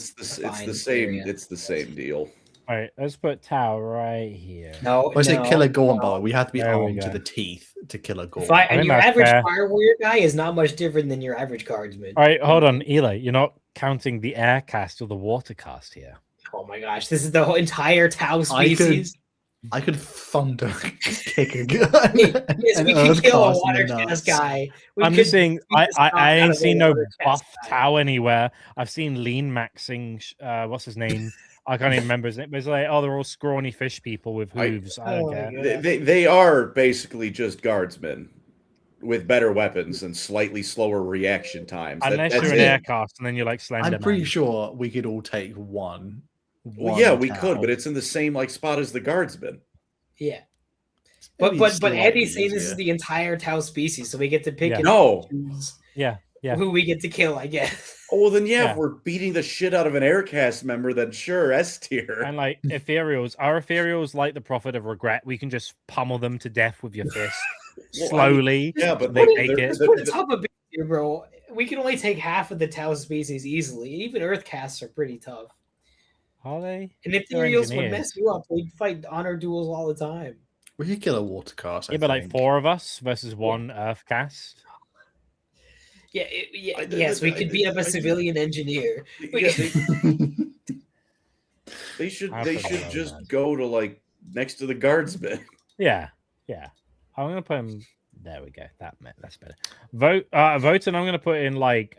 same. It's the same deal. All right, let's put Tau right here. No, I say kill a Gaunt, by the way. We have to be There we armed to go. the teeth to kill a Gaunt. And your that's average fair. fire warrior guy is not much different than your average guardsman. All right, hold on, Eli. You're not counting the air cast or the water cast here. Oh my gosh, this is the whole entire Tau species. I could thunder kick a gun. Yes, we could kill a water cast guy. I'm just saying, I ain't seen no buff Tau anywhere. I've seen lean maxing. What's his name? I can't even remember his name. But it's like, they're all scrawny fish people with hooves. I don't care. They are basically just guardsmen with better weapons and slightly slower reaction times. Unless you're an air cast and then you're like Slender I'm pretty Man. sure we could all take one. Well, yeah, we Tau. could, but it's in the same spot as the guardsmen. Yeah. Maybe But it's still Andy's saying this easier. is the entire Tau species, so we get to pick and No. choose Yeah. who we get to kill, I guess. Oh, well, then, Yeah. if we're beating the shit out of an aircast member, then sure, S tier. And like ethereals, our ethereals like the Prophet of Regret. We can just pummel them to death with your fist slowly. Yeah, but they they're- take they're- it. they're- Put it top of it here, bro. We can only take half of the Tau species easily. Even Earth casts are pretty tough. Are they? And They're ethereals would engineers. mess you up. We'd fight honor duels all the time. We could kill a water cast. Yeah, but like 4 of us versus 1 Earth cast. Yeah, yes, we could beat up a civilian engineer. Yeah, they should I they forgot should about just that. go to next to the guardsmen. Yeah. I'm gonna put him There we go. That's better. Vote. Voting. I'm going to put in like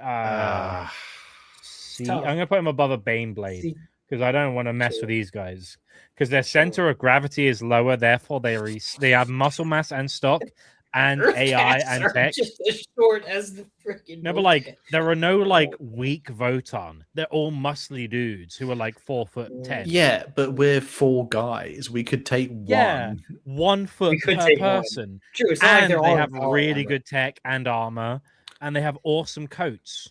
C. I'm going to put him above a Baneblade because I don't want to mess with these guys because their center of gravity is lower. Therefore, they have muscle mass and stock and Earth AI cats and are tech. just as short as the freaking. No, but like there are no like weak Voton. They're all muscly dudes who are like 4'10". Yeah, but we're 4 guys. We could take Yeah, 1 foot per person. True, it's not like And they're they all have really armor. good tech and armor, and they have awesome coats.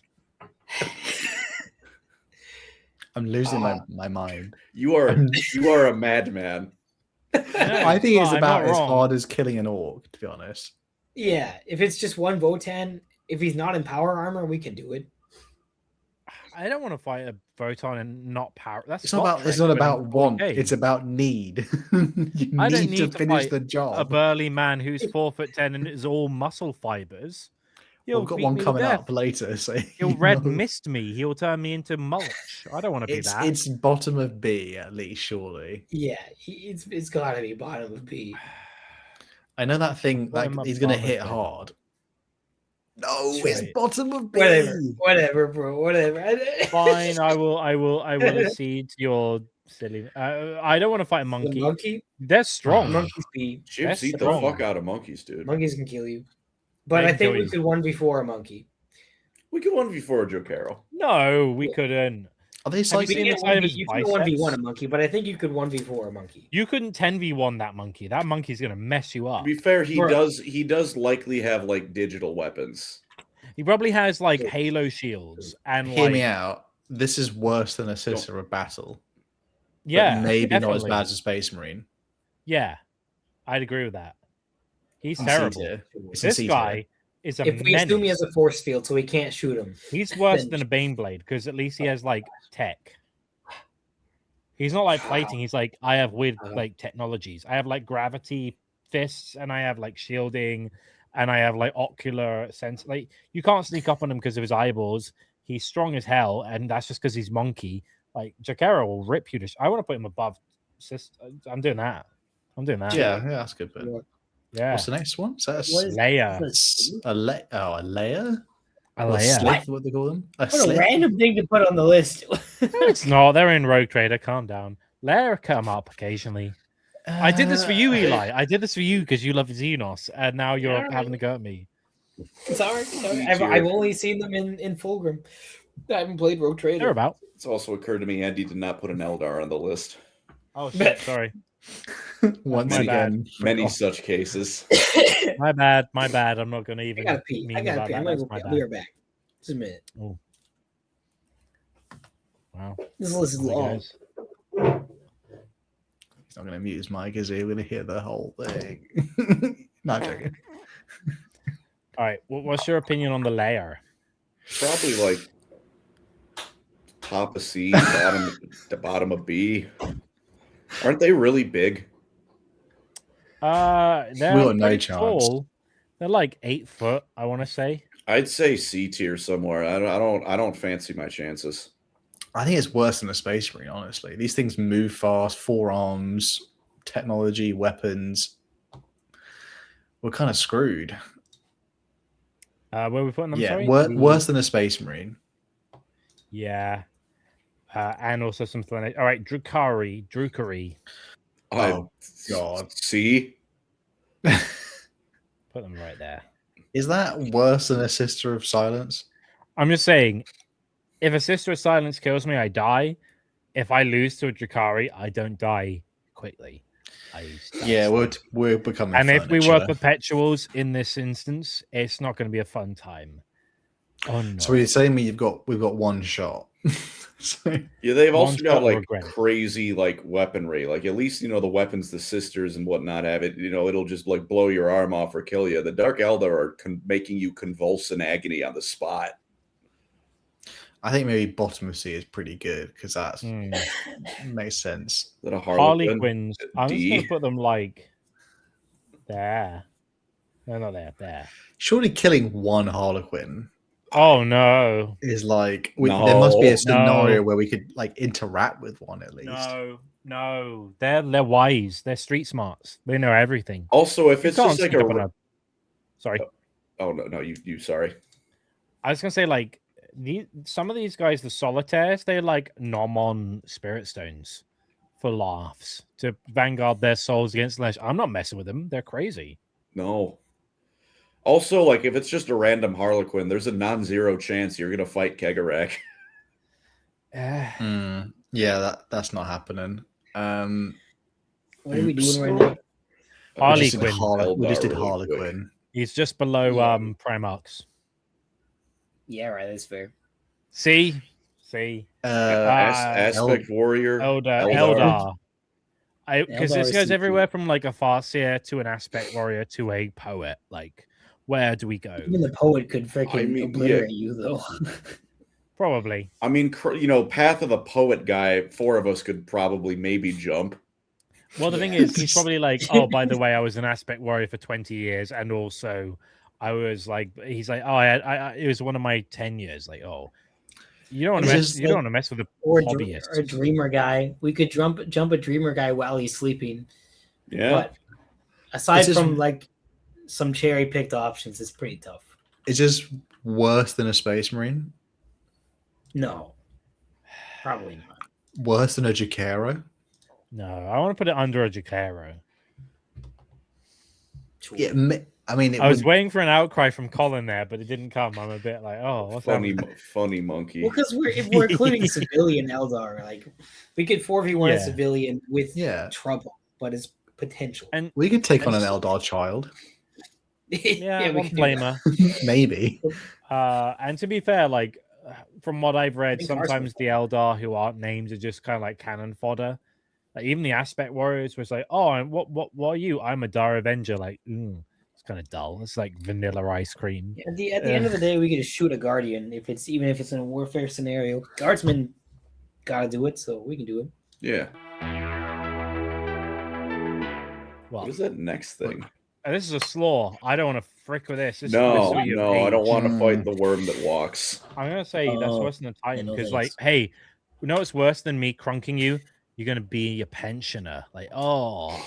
I'm losing my mind. You are a madman. I think it's I'm about not as wrong. hard as killing an orc, to be honest. Yeah, if it's just one Votan, if he's not in power armor, we can do it. I don't want to fight a Voton and not power. That's It's not about want. Okay. It's about need. You I don't need to need to finish fight the job. a burly man who's 4'10" and is all muscle fibers. He'll We've got beat one me to coming death. up later. So He'll red mist me. He'll turn me into mulch. I don't want to do that. It's bottom of B at least, surely. Yeah, it's gotta be bottom of B. I know that thing Put him that he's going to above hit it. hard. No, Sure. it's bottom of B. Whatever, bro. Whatever. Fine, I will accede to your silly. I don't want to fight a The monkey. monkey, They're strong. monkeys be Chips That's eat the strong. fuck out of monkeys, dude. monkeys can kill you, but They I can think kill we you. could 1v4 a monkey. We could 1v4 Joe Carroll. No, we couldn't. Are they Have you psychic? seen You the side of his can 1v1 biceps? a monkey, but I think you could 1v4 a monkey. You couldn't 10v1 that monkey. That monkey's gonna mess you To up. be fair, he Bro. does likely have like digital weapons. He probably has like Halo shields and Hear like me out. This is worse than a Sister of Battle. but yeah, maybe not as definitely. bad as a Space Marine. Yeah, I'd agree with that. He's C terrible. tier. It's a This C tier. guy is a If we assume he menace. has a force field, so we can't shoot him. He's worse then- than a Baneblade because at least he has like tech. He's not like fighting. He's like, I have weird like technologies. I have like gravity fists, and I have like shielding, and I have like ocular sense. Like you can't sneak up on him because of his eyeballs. He's strong as hell, and that's just because he's monkey. Like Jakara will rip you to. I want to put him above. I'm doing that. I'm doing that. Yeah, that's good. But yeah. what's the next one? So that's What is- Leia. a layer? A Or Leia. slip, what they call them? A What a slip? random thing to put on the list. It's not. They're in Rogue Trader. Calm down. Leia come up occasionally. I did this for you, Eli. I did this for you because you love Xenos, and now you're Alright. having to go at me. Sorry. Me I've too. only seen them in Fulgrim. I haven't played Rogue They're Trader. about. It's also occurred to me Andy did not put an Eldar on the list. Oh shit! Sorry. Once My bad. again, Many forgot. such cases. My bad. My bad. I'm not going to I even. gotta pee. mean I gotta about pee. that. I'm gonna That's go my pee. I'll bad. be right back. Just a minute. Wow. This list is There long. goes. He's not going to mute his mic, is he? We're going to hear the whole thing. Not joking. All right. What's your opinion on the layer? Probably like top of C, bottom of B. Aren't they really big? They're We got no pretty chance. tall. They're like 8 foot. I want to say. I'd say C tier somewhere. I don't fancy my chances. I think it's worse than a Space Marine, honestly. These things move fast, forearms, technology, weapons. We're kind of screwed. Where are we putting them? Yeah, Sorry. worse than a Space Marine. Yeah. And also something like. All right, Drukhari. Oh, God. C. Put them right there. Is that worse than a Sister of Silence? I'm just saying, if a Sister of Silence kills me, I die. If I lose to a Drukhari, I don't die quickly. Yeah, we're becoming. And if we were furniture. perpetuals in this instance, it's not going to be a fun time. Oh no! So you're saying we've got one shot. So, Yeah, they've One also got shot like regret. crazy like weaponry. Like at least the weapons the sisters and whatnot have it. It'll just like blow your arm off or kill you. The Dark Eldar are making you convulse in agony on the spot. I think maybe bottom of C is pretty good because that Hmm. makes sense. Is that a Harley Harlequin? Quinns. I'm just D. going to put them like there. No, not there. There. Surely killing one Harlequin Oh no! is like there must be a No, scenario no. where we could like interact with one at least. No. They're wise. They're street smarts. They know everything. Also, if You it's can't just like sneak up on a Sorry. Oh no, you sorry. I was gonna say like some of these guys, the solitaires, they like nom on spirit stones for laughs to vanguard their souls against the. I'm not messing with them. They're crazy. No. Also, like if it's just a random Harlequin, there's a non-zero chance you're gonna fight Kegarak. Yeah, that's not happening. What are we doing right now? Harlequin. We just did Harlequin. He's just below Primarchs. Yeah, right. That's fair. See, Aspect Warrior, Eldar. Because this goes Eldar everywhere from like a Farseer to an Aspect Warrior to a poet. Like, where do we go? Even the poet could freaking obliterate you, though. Probably. I mean, Path of the Poet guy, 4 of us could probably maybe jump. Well, the thing is, he's probably like, oh, by the way, I was an Aspect Warrior for 20 years, and also I was like, he's like, oh, it was one of my 10 years. Like, oh, you don't want to mess. You don't want to mess with a hobbyist or a dreamer guy. We could jump a dreamer guy while he's sleeping. Yeah. But aside from like some cherry picked options, it's pretty tough. Is this worse than a Space Marine? No, probably not. Worse than a Jacaro? No, I want to put it under a Jacaro. Yeah, I mean, I was waiting for an outcry from Colin there, but it didn't come. I'm a bit like, oh, what's funny monkey. Well, because if we're including civilian Eldar, like we could 4v1 a civilian with trouble, but it's potential. And we could take on an Eldar child. Yeah, one flamer. Maybe. And to be fair, like from what I've read, sometimes the Eldar who aren't named are just kind of like cannon fodder. Like even the Aspect Warriors was like, oh, and what are you? I'm a Dire Avenger. Like, it's kind of dull. It's like vanilla ice cream. At the end of the day, we could just shoot a Guardian even if it's in a warfare scenario. Guardsmen gotta do it, so we can do it. Yeah. What is that next thing? This is a slaw. I don't want to frick with this. No, I don't want to fight the worm that walks. I'm gonna say that's worse than a Titan because, like, hey, you know what's worse than me crunking you? You're gonna be a pensioner. Like, oh,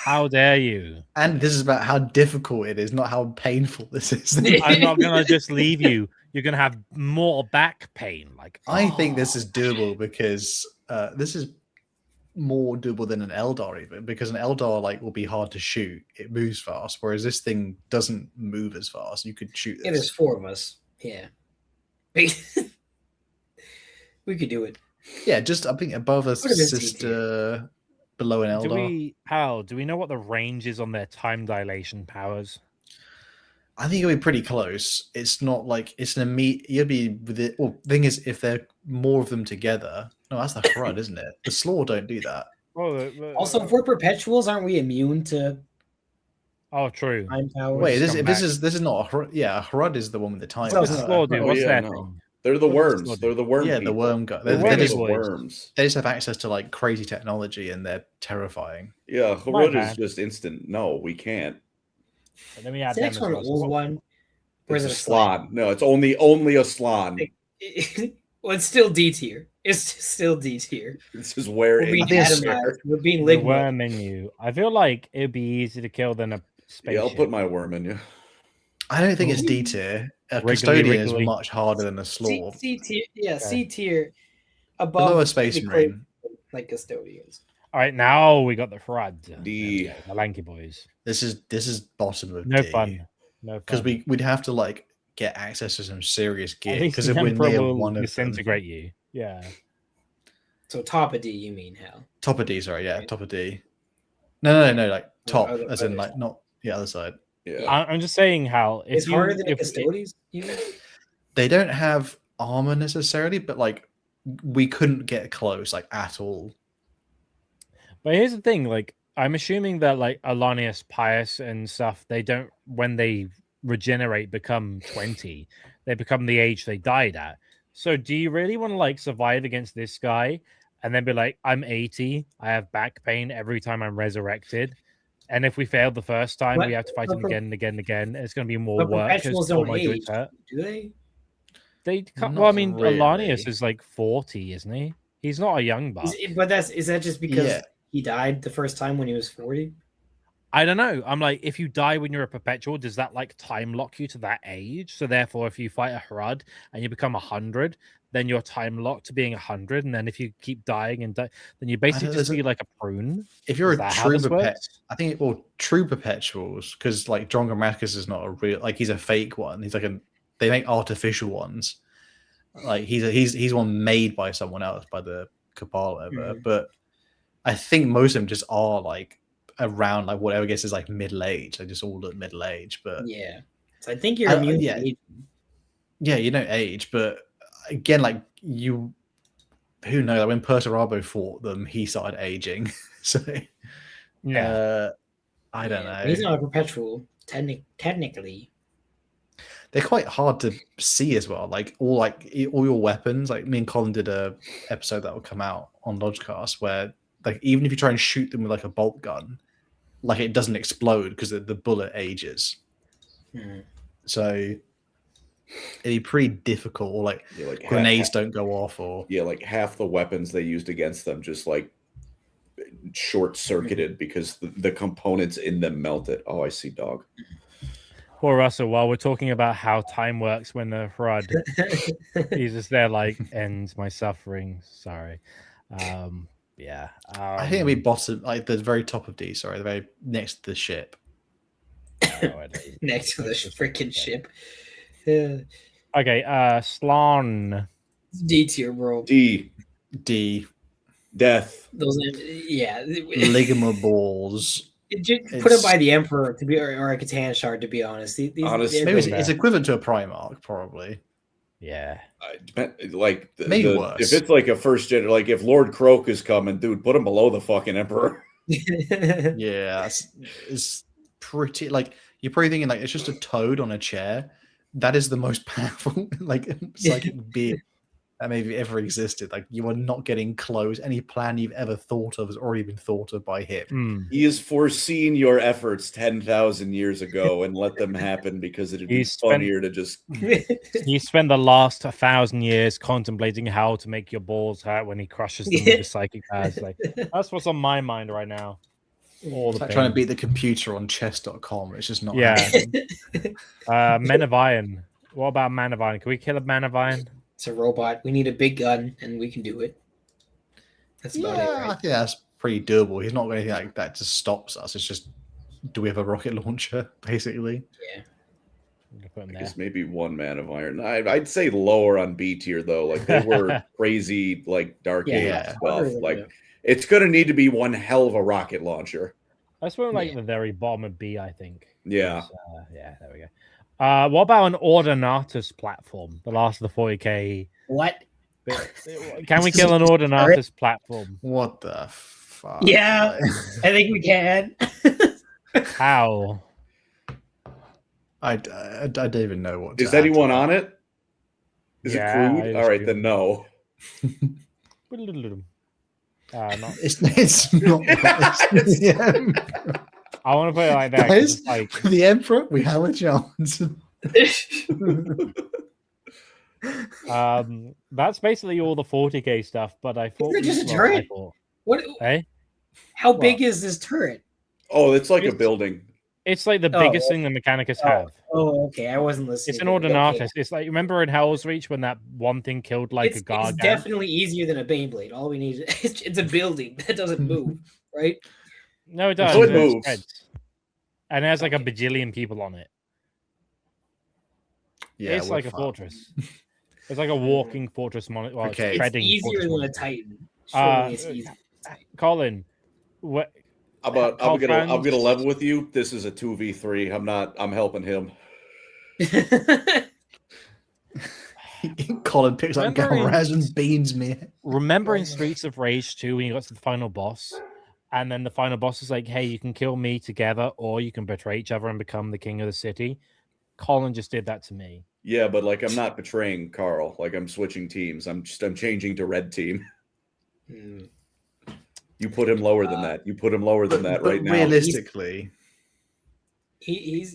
how dare you? And this is about how difficult it is, not how painful this is. I'm not gonna just leave you. You're gonna have more back pain. Like, I think this is doable because this is more doable than an Eldar even, because an Eldar like will be hard to shoot. It moves fast, whereas this thing doesn't move as fast. You could shoot this. It is 4 of us. Yeah. We could do it. Yeah, just I think above a sister, below an Eldar. Do we know what the range is on their time dilation powers? I think it'll be pretty close. It's not like it's an immediate. You'll be with it. Well, the thing is, if there are more of them together, no, that's the crud, isn't it? The Slaw don't do that. Well, also, if we're perpetuals, aren't we immune to? Oh, true. Time powers? Wait, this is not a Hrud. Yeah, a Hrud is the one with the time. What's the Slaw do? What's that thing? They're the worms. They're the worm. Yeah, people. the worm guy. They're just worms. They just have access to like crazy technology, and they're terrifying. Yeah, Hrud is just instant. No, we can't. Let me add the next one, old one. Or is it a Slan? No, it's only a Slan. Well, it's still D tier. It's still D tier. This is where we're being the worm in you. I feel like it'd be easier to kill than a spaceship. Yeah, I'll put my worm in you. I don't think it's D tier. Custodian is much harder than a Slaw. C tier, yeah, okay. C tier. Below a Space Marine, like Custodians. All right, now we got the Hrud, the lanky boys. This is bottom of no D. fun. Because we'd have to like get access to some serious gear. Because if we're near one of disintegrate you, yeah. So top of D, you mean Hal? Top of D, sorry, yeah, top of D. No, like top, as in like not the other side. Yeah, I'm just saying, Hal. It's harder than the Custodians. They don't have armor necessarily, but like we couldn't get close like at all. But here's the thing, like I'm assuming that like Alanius, Pius, and stuff, they don't when they regenerate become 20, they become the age they died at. So do you really want to like survive against this guy and then be like, I'm 80, I have back pain every time I'm resurrected? And if we failed the first time, we have to fight him again and again and again. It's going to be more work. Perpetuals don't age, do they? They can't, well, I mean, really. Alanius is like 40, isn't he? He's not a young buck. But is that just because he died the first time when he was 40? I don't know. I'm like, if you die when you're a perpetual, does that like time lock you to that age? So therefore, if you fight a Hrud and you become 100, then you're time locked to being 100. And then if you keep dying and then you basically just be like a prune. If you're a true I think true perpetuals, because like Drongomarcus is not a real, like he's a fake one. He's like they make artificial ones. Like he's one made by someone else, by the Cabal or whatever. But I think most of them just are like around like whatever I guess is like middle age. They just all look middle age. But yeah, so I think you're immune to aging. Yeah, you don't age, but again, like who knows? Like when Perturabo fought them, he started aging. So yeah, I don't know. He's not a perpetual, technically. They're quite hard to see as well. Like all your weapons. Like me and Colin did a episode that will come out on Lodgecast where like even if you try and shoot them with like a bolt gun, like it doesn't explode because the bullet ages. So it'd be pretty difficult, or like grenades don't go off, or like half the weapons they used against them just like short circuited because the components in them melted. Oh, I see, dog. Poor Russell, while we're talking about how time works when the Hrud, he's just there like, ends my suffering. Sorry. Yeah. I think it'll be bottom, like the very top of D, sorry, the very next to the ship. Next to the freaking ship. Okay, Slan. D tier, bro. D. Death. Those, yeah. Ligma balls. Put it by the Emperor to be, or a Catan shard, to be honest. Honestly, maybe it's equivalent to a Primarch, probably. Yeah. Like maybe worse. If it's like a first gen, like if Lord Croak is coming, dude, put him below the fucking Emperor. Yeah, it's pretty, like you're probably thinking like it's just a toad on a chair. That is the most powerful like psychic being that maybe ever existed. Like you are not getting close. Any plan you've ever thought of has already been thought of by him. He has foreseen your efforts 10,000 years ago and let them happen because it'd be funnier to just. You spend the last 1,000 years contemplating how to make your balls hurt when he crushes them with his psychic pads. Like that's what's on my mind right now. It's like trying to beat the computer on chess.com. It's just not. Yeah. Men of Iron. What about Man of Iron? Can we kill a Man of Iron? It's a robot. We need a big gun, and we can do it. That's about it, right? I think that's pretty doable. He's not got anything like that just stops us. It's just, do we have a rocket launcher, basically? Yeah. I guess maybe one Man of Iron. I'd say lower on B tier, though. Like, they were crazy, like, Dark Age stuff. Like, it's going to need to be one hell of a rocket launcher. That's where, like, the very bottom of B, I think. Yeah. Yeah, there we go. What about an Ordinatus platform? The last of the 40k. What? Can we kill an Ordinatus platform? What the fuck? Yeah, I think we can. How? I don't even know what. Is anyone on it? Is it crude? All right, then no. It's not. I want to put it like that. Guys, like the Emperor, we have a chance. That's basically all the 40k stuff. But I thought just a turret. What? Hey, how big is this turret? Oh, it's like a building. It's like the biggest thing the Mechanicus have. Oh, okay. I wasn't listening. It's an Ordinatus. Okay. It's like, remember in Hell's Reach when that one thing killed like a guard? It's definitely easier than a Baneblade. All we need is it's a building that doesn't move, right? No, it does. It moves. And it has like a bajillion people on it. Yeah, it's like a fortress. It's like a walking fortress. Well, okay, it's easier than a Titan. Surely it's easier. Colin, what? I'm gonna level with you. This is a 2v3. I'm helping him. Colin picks up Galraz and beans me. Remember in Streets of Rage 2 when you got to the final boss? And then the final boss is like, hey, you can kill me together, or you can betray each other and become the king of the city. Colin just did that to me. Yeah, but like I'm not betraying Carl. Like I'm switching teams. I'm changing to red team. You put him lower than that. You put him lower than that right now. Realistically, he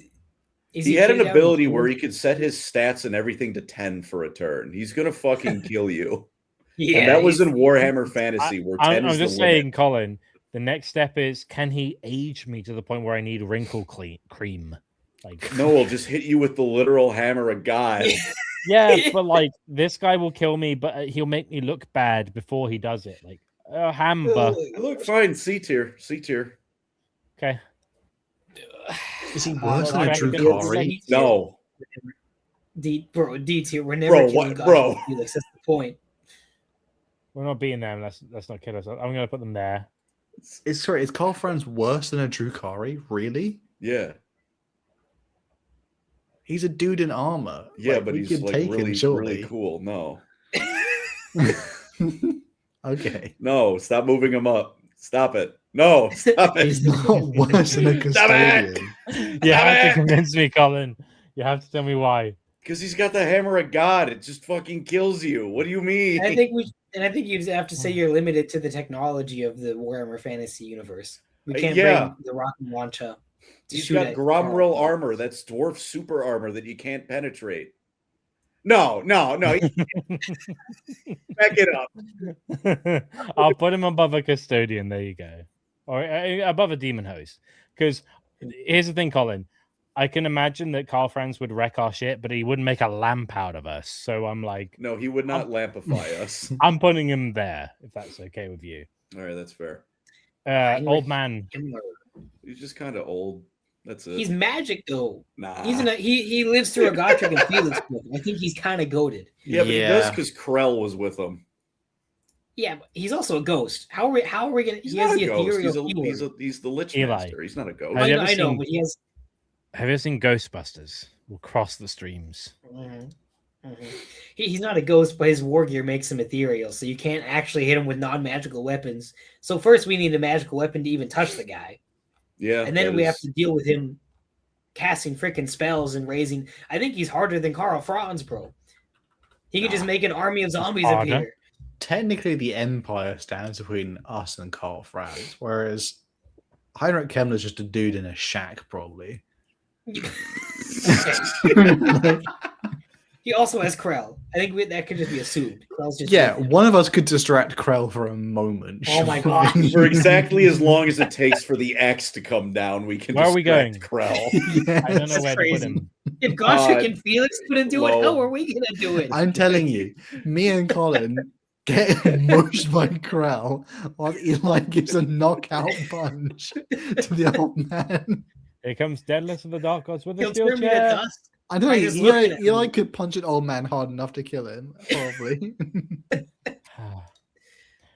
had an ability where he could set his stats and everything to 10 for a turn. He's gonna fucking kill you. Yeah, and that was in Warhammer Fantasy, where 10 is I'm just the limit. saying, Colin. The next step is, can he age me to the point where I need wrinkle cream? Like, No, we'll just hit you with the literal hammer of God. yeah, but like this guy will kill me, but he'll make me look bad before he does it. Like, Hamba. Look fine, C tier, C tier. Okay. Is he worse than a Dragon Drukari? No. D tier. We're never killing God bro? Felix. That's the point. We're not beating them. Let's not kill us. I'm going to put them there. Is Carl Franz worse than a Drukari? Really? Yeah. He's a dude in armor. Yeah, like, but we he's could like take really, him, surely. really cool. No. Okay. No, stop moving him up. Stop it. No, stop it. He's not worse than a Custodian. You have to convince me, Colin. You have to tell me why. Because he's got the hammer of God. It just fucking kills you. What do you mean? I think you have to say you're limited to the technology of the Warhammer Fantasy universe. We can't bring the rocket launcher. He's got Gromril armor. That's dwarf super armor that you can't penetrate. No. Back it up. I'll put him above a Custodian. There you go. Or above a Demon Host. Because here's the thing, Colin. I can imagine that Carl Franz would wreck our shit, but he wouldn't make a lamp out of us. So I'm like... No, he would not lampify us. I'm putting him there, if that's okay with you. All right, that's fair. Old man. He's just kind of old. That's it. He's magic, though. Nah. He lives through a Gotrek and Felix book. I think he's kind of goaded. Yeah, but he does because Krell was with him. Yeah, but he's also a ghost. How are we going to... He's He has not the a ghost. ethereal He's the Lich Eli. Master. He's not a ghost. I know, but he has... Have you ever seen Ghostbusters? We'll cross the streams. He's not a ghost, but his war gear makes him ethereal, so you can't actually hit him with non-magical weapons. So first we need a magical weapon to even touch the guy. Yeah. And then we have to deal with him casting freaking spells and raising... I think he's harder than Karl Franz, bro. He can just make an army of zombies appear. Technically, the Empire stands between us and Carl Franz, whereas Heinrich Kemmler's just a dude in a shack, probably. He also has Krell. I think that could just be assumed. Krell's just one of us could distract Krell for a moment. Oh my god! For exactly as long as it takes for the axe to come down, we can. Where are we going? Krell. Yes. I don't know where to put him. If Gotrek and Felix couldn't do it, how are we gonna do it? I'm telling you, me and Colin get mushed by Krell while Eli gives a knockout punch to the old man. Here comes Deadless of the Dark Gods with a He'll steel turn me to chair. dust. I don't know. just looking at Eli him. could punch an old man hard enough to kill him, probably.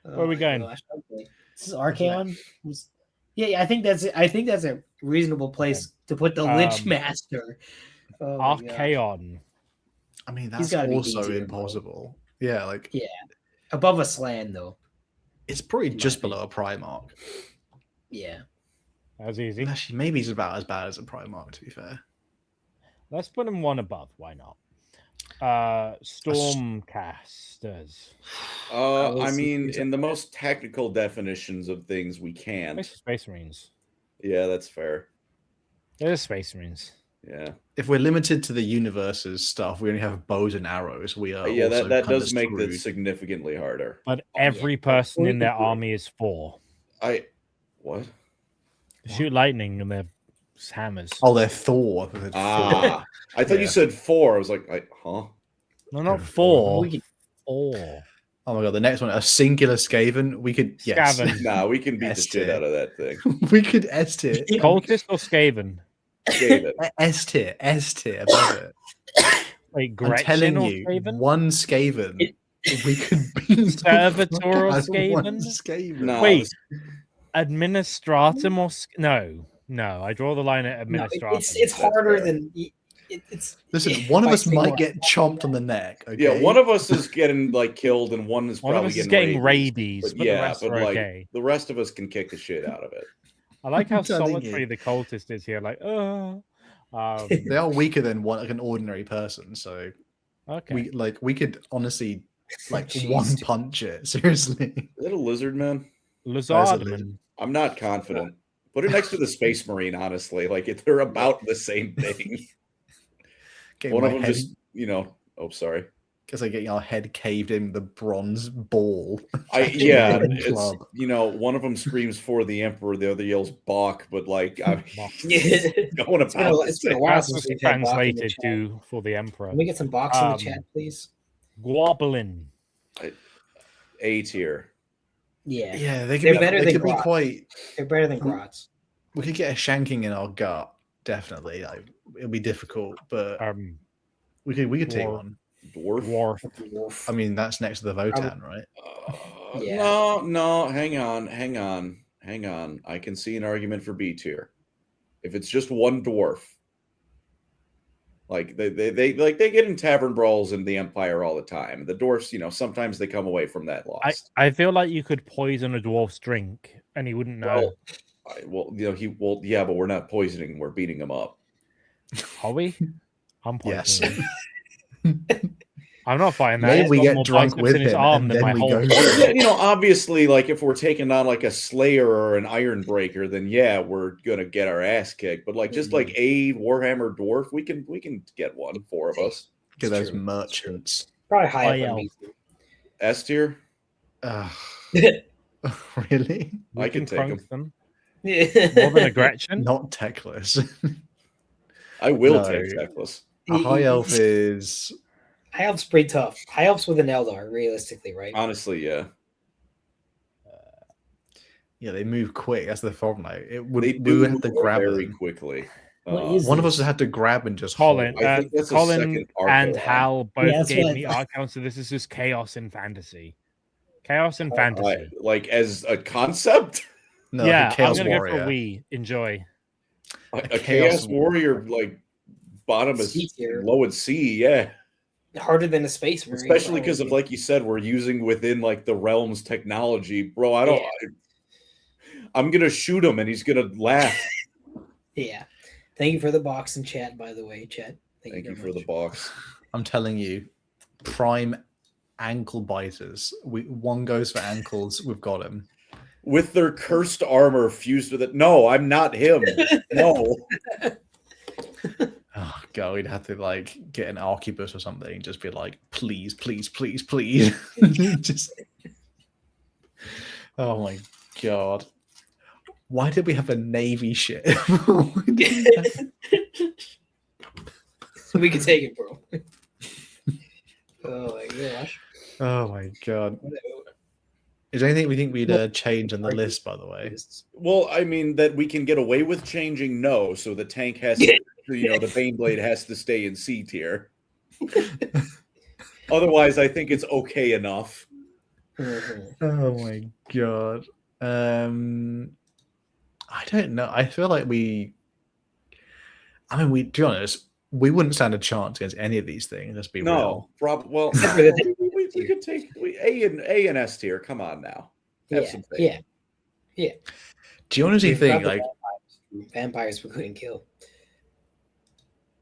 Where are we going? Gosh, okay. This is Archaon. Yeah, I think that's a reasonable place to put the Lich Master. Oh my God. Archaon. I mean, He's that's gotta be also easier, impossible. Yeah, like Above a Slan, though. it's probably just below a Primarch. Yeah. That was easy. Actually, maybe he's about as bad as a Primarch, to be fair. Let's put him one above. Why not? Stormcasters. I mean, in the most technical definitions of things, we can. Space Marines. Yeah, that's fair. They're Space Marines. Yeah. If we're limited to the universe's stuff, we only have bows and arrows. We are. Yeah, also that kinda does make screwed. this significantly harder. But every person in their army is 4. What? Shoot lightning and their hammers. Oh, they're Thor. I thought you said 4. I was like, huh? No, not 4. 4. Oh my god, the next one, a singular Skaven. We could Skaven. Nah, we can beat the S shit tier. out of that thing. We could S tier. Cultist or Skaven? Skaven. S tier above it. Wait, I'm Gretchen telling or you, Skaven? one Skaven. We could be Servitor or One Skaven? Skaven. No. Wait, Administratum or no, I draw the line at Administratum. It's harder than it's. Listen, one of us might get chomped on the neck. Okay? Yeah, one of us is getting like killed, and one is One probably of us is getting rabies. rabies, But but yeah, the rest but are like okay. the rest of us can kick the shit out of it. I like how I'm telling solitary you. the cultist is here. Like, They are weaker than like an ordinary person, so okay. we could honestly like Jeez. one punch it. Seriously. Is it a lizard man? Lizardman. I'm not confident. Put it next to the Space Marine, honestly. Like they're about the same thing. Okay, One my of them head- just, oh, sorry. Because like getting our head caved in with a bronze ball. Yeah, it's, club. you know, one of them screams for the emperor, the other yells "Bach," but like I'm going It's been a while That's since we've had Bach in the translated chat. to for the emperor. Can we get some box in the chat, please? Goblin. A tier. Yeah, Yeah, they could They're be better they than could be Grots. quite. they're better than Grots. We could get a shanking in our gut, definitely. Like it'll be difficult, but we could take dwarf. one. Dwarf. I mean, that's next to the Votan, right? Yeah. No, hang on. I can see an argument for B tier. If it's just one dwarf. Like they get in tavern brawls in the Empire all the time. The dwarfs, you know, sometimes they come away from that lost. I feel like you could poison a dwarf's drink and he wouldn't know. Yeah, but we're not poisoning him, we're beating him up. Are we? I'm Yes. poisoning him. I'm not fighting that. Maybe He's we got get more drunk biceps with in his him, arm and than then my we whole go. body. You know, obviously, like if we're taking on like a Slayer or an Iron Breaker, then yeah, we're gonna get our ass kicked. But like just like a Warhammer dwarf, we can get one, 4 of us. Get those merchants. Probably high up on me. S tier. Really? I can take them. More than a Gretchen? Not techless. I will take techless. A high elf is. High elf's pretty tough. High elf's with an Eldar, realistically, right? Honestly, yeah. Yeah, they move quick. That's the problem. Like, we would have to grab very them quickly. One of us had to grab and just Colin, hold. Colin and Hal both gave what me Archon, so this is just chaos in fantasy. Chaos in fantasy. Like as a concept? No, yeah, like Chaos I'm gonna Warrior. go for we enjoy. A Chaos Warrior, like bottom is low at C, yeah. Harder than a space marine. Especially because of, like you said, we're using within like the realm's technology. Bro, I don't I'm gonna shoot him and he's gonna laugh. Yeah. Thank you for the box in chat, by the way, chat. Thank you for the box. I'm telling you, prime ankle biters. One goes for ankles. We've got him. With their cursed armor fused with it. No, I'm not him. No. Oh god, we'd have to like get an arquebus or something and just be like, please, please, please, please. Just oh my god. Why did we have a navy ship? We can take it, bro. Oh my gosh. Oh my god. Is there anything we think we'd change on the list, by the way? Well, I mean, that we can get away with changing, no. So the tank has to, you know, the Baneblade has to stay in C tier. Otherwise, I think it's okay enough. Oh my god. I don't know. I feel like to be honest, we wouldn't stand a chance against any of these things. Let's be real. Well, we could take A and S tier. Come on now. Have some faith. Yeah. Do you honestly think like vampires we couldn't kill?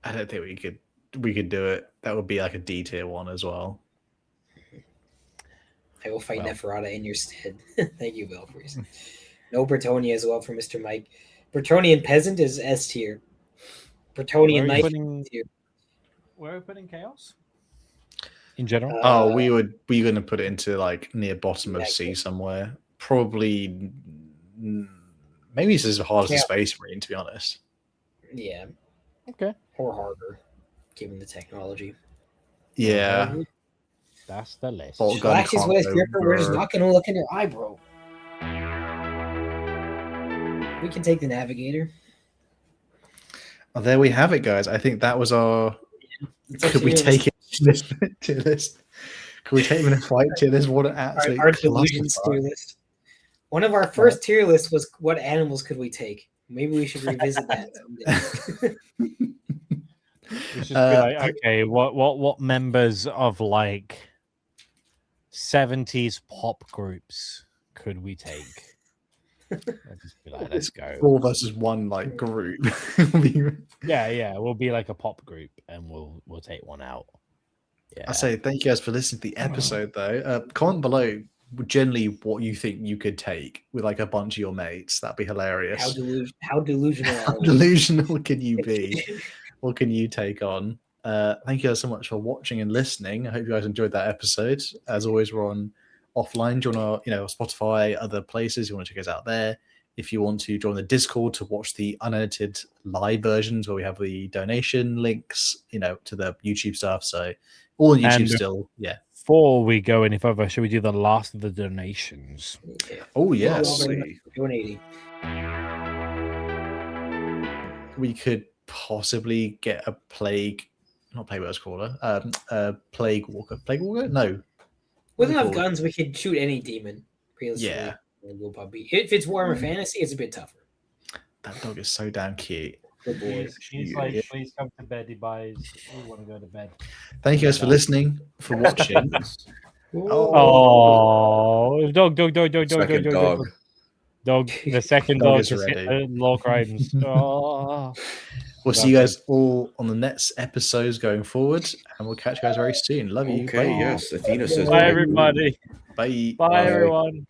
I don't think we could do it. That would be like a D tier one as well. I will fight Neferata in your stead. Thank you, Belfries. No Bretonnia as well for Mr. Mike. Bretonian peasant is S tier. Bretonian knight tier. Where are we putting chaos? In general? We're going to put it into like near bottom of C somewhere. Probably, maybe it's as hard as a space marine, to be honest. Yeah. Okay. Or harder, given the technology. Yeah. That's the list. Galaxy's West Ripper, we're just not going to look in your eye, bro. We can take the Navigator. Oh, there we have it, guys. I think that was our. Could we take it to this tier list? Could we take him in a fight tier list? What an absolute our delusions tier list. One of our first tier lists was what animals could we take? Maybe we should revisit that someday. We should be like, okay, what members of like 70s pop groups could we take? I'll just be like, let's go. 4 versus 1 like group. Yeah, we'll be like a pop group and we'll take one out. Yeah. I say thank you guys for listening to the episode though. Comment below generally what you think you could take with like a bunch of your mates. That'd be hilarious. How delusional How delusional can you be? What can you take on? thank you guys so much for watching and listening. I hope you guys enjoyed that episode. As always, we're on offline. Do you want to, Spotify, other places? You want to check us out there? If you want to join the Discord to watch the unedited live versions where we have the donation links, to the YouTube stuff. So all on YouTube still. Yeah. Before we go any further, should we do the last of the donations? Yeah. Oh, yes. Donating. We could possibly get a plague, not plague crawler, plague walker. Plague walker? No. With enough guns, we could shoot any demon. Realistically. Yeah. We'll probably, if it's Warhammer Fantasy, it's a bit tougher. That dog is so damn cute. Good boy. He's like, please come to bed. He buys. We want to go to bed. Thank you guys for listening, for watching. Oh, dog. Second Dog, the second Dog dog is to ready. Lorecrimes. Oh. We'll see you guys all on the next episodes going forward, and we'll catch you guys very soon. Love you. Okay, Bye. yes. Athena says Bye, everybody. Bye. Bye, everyone.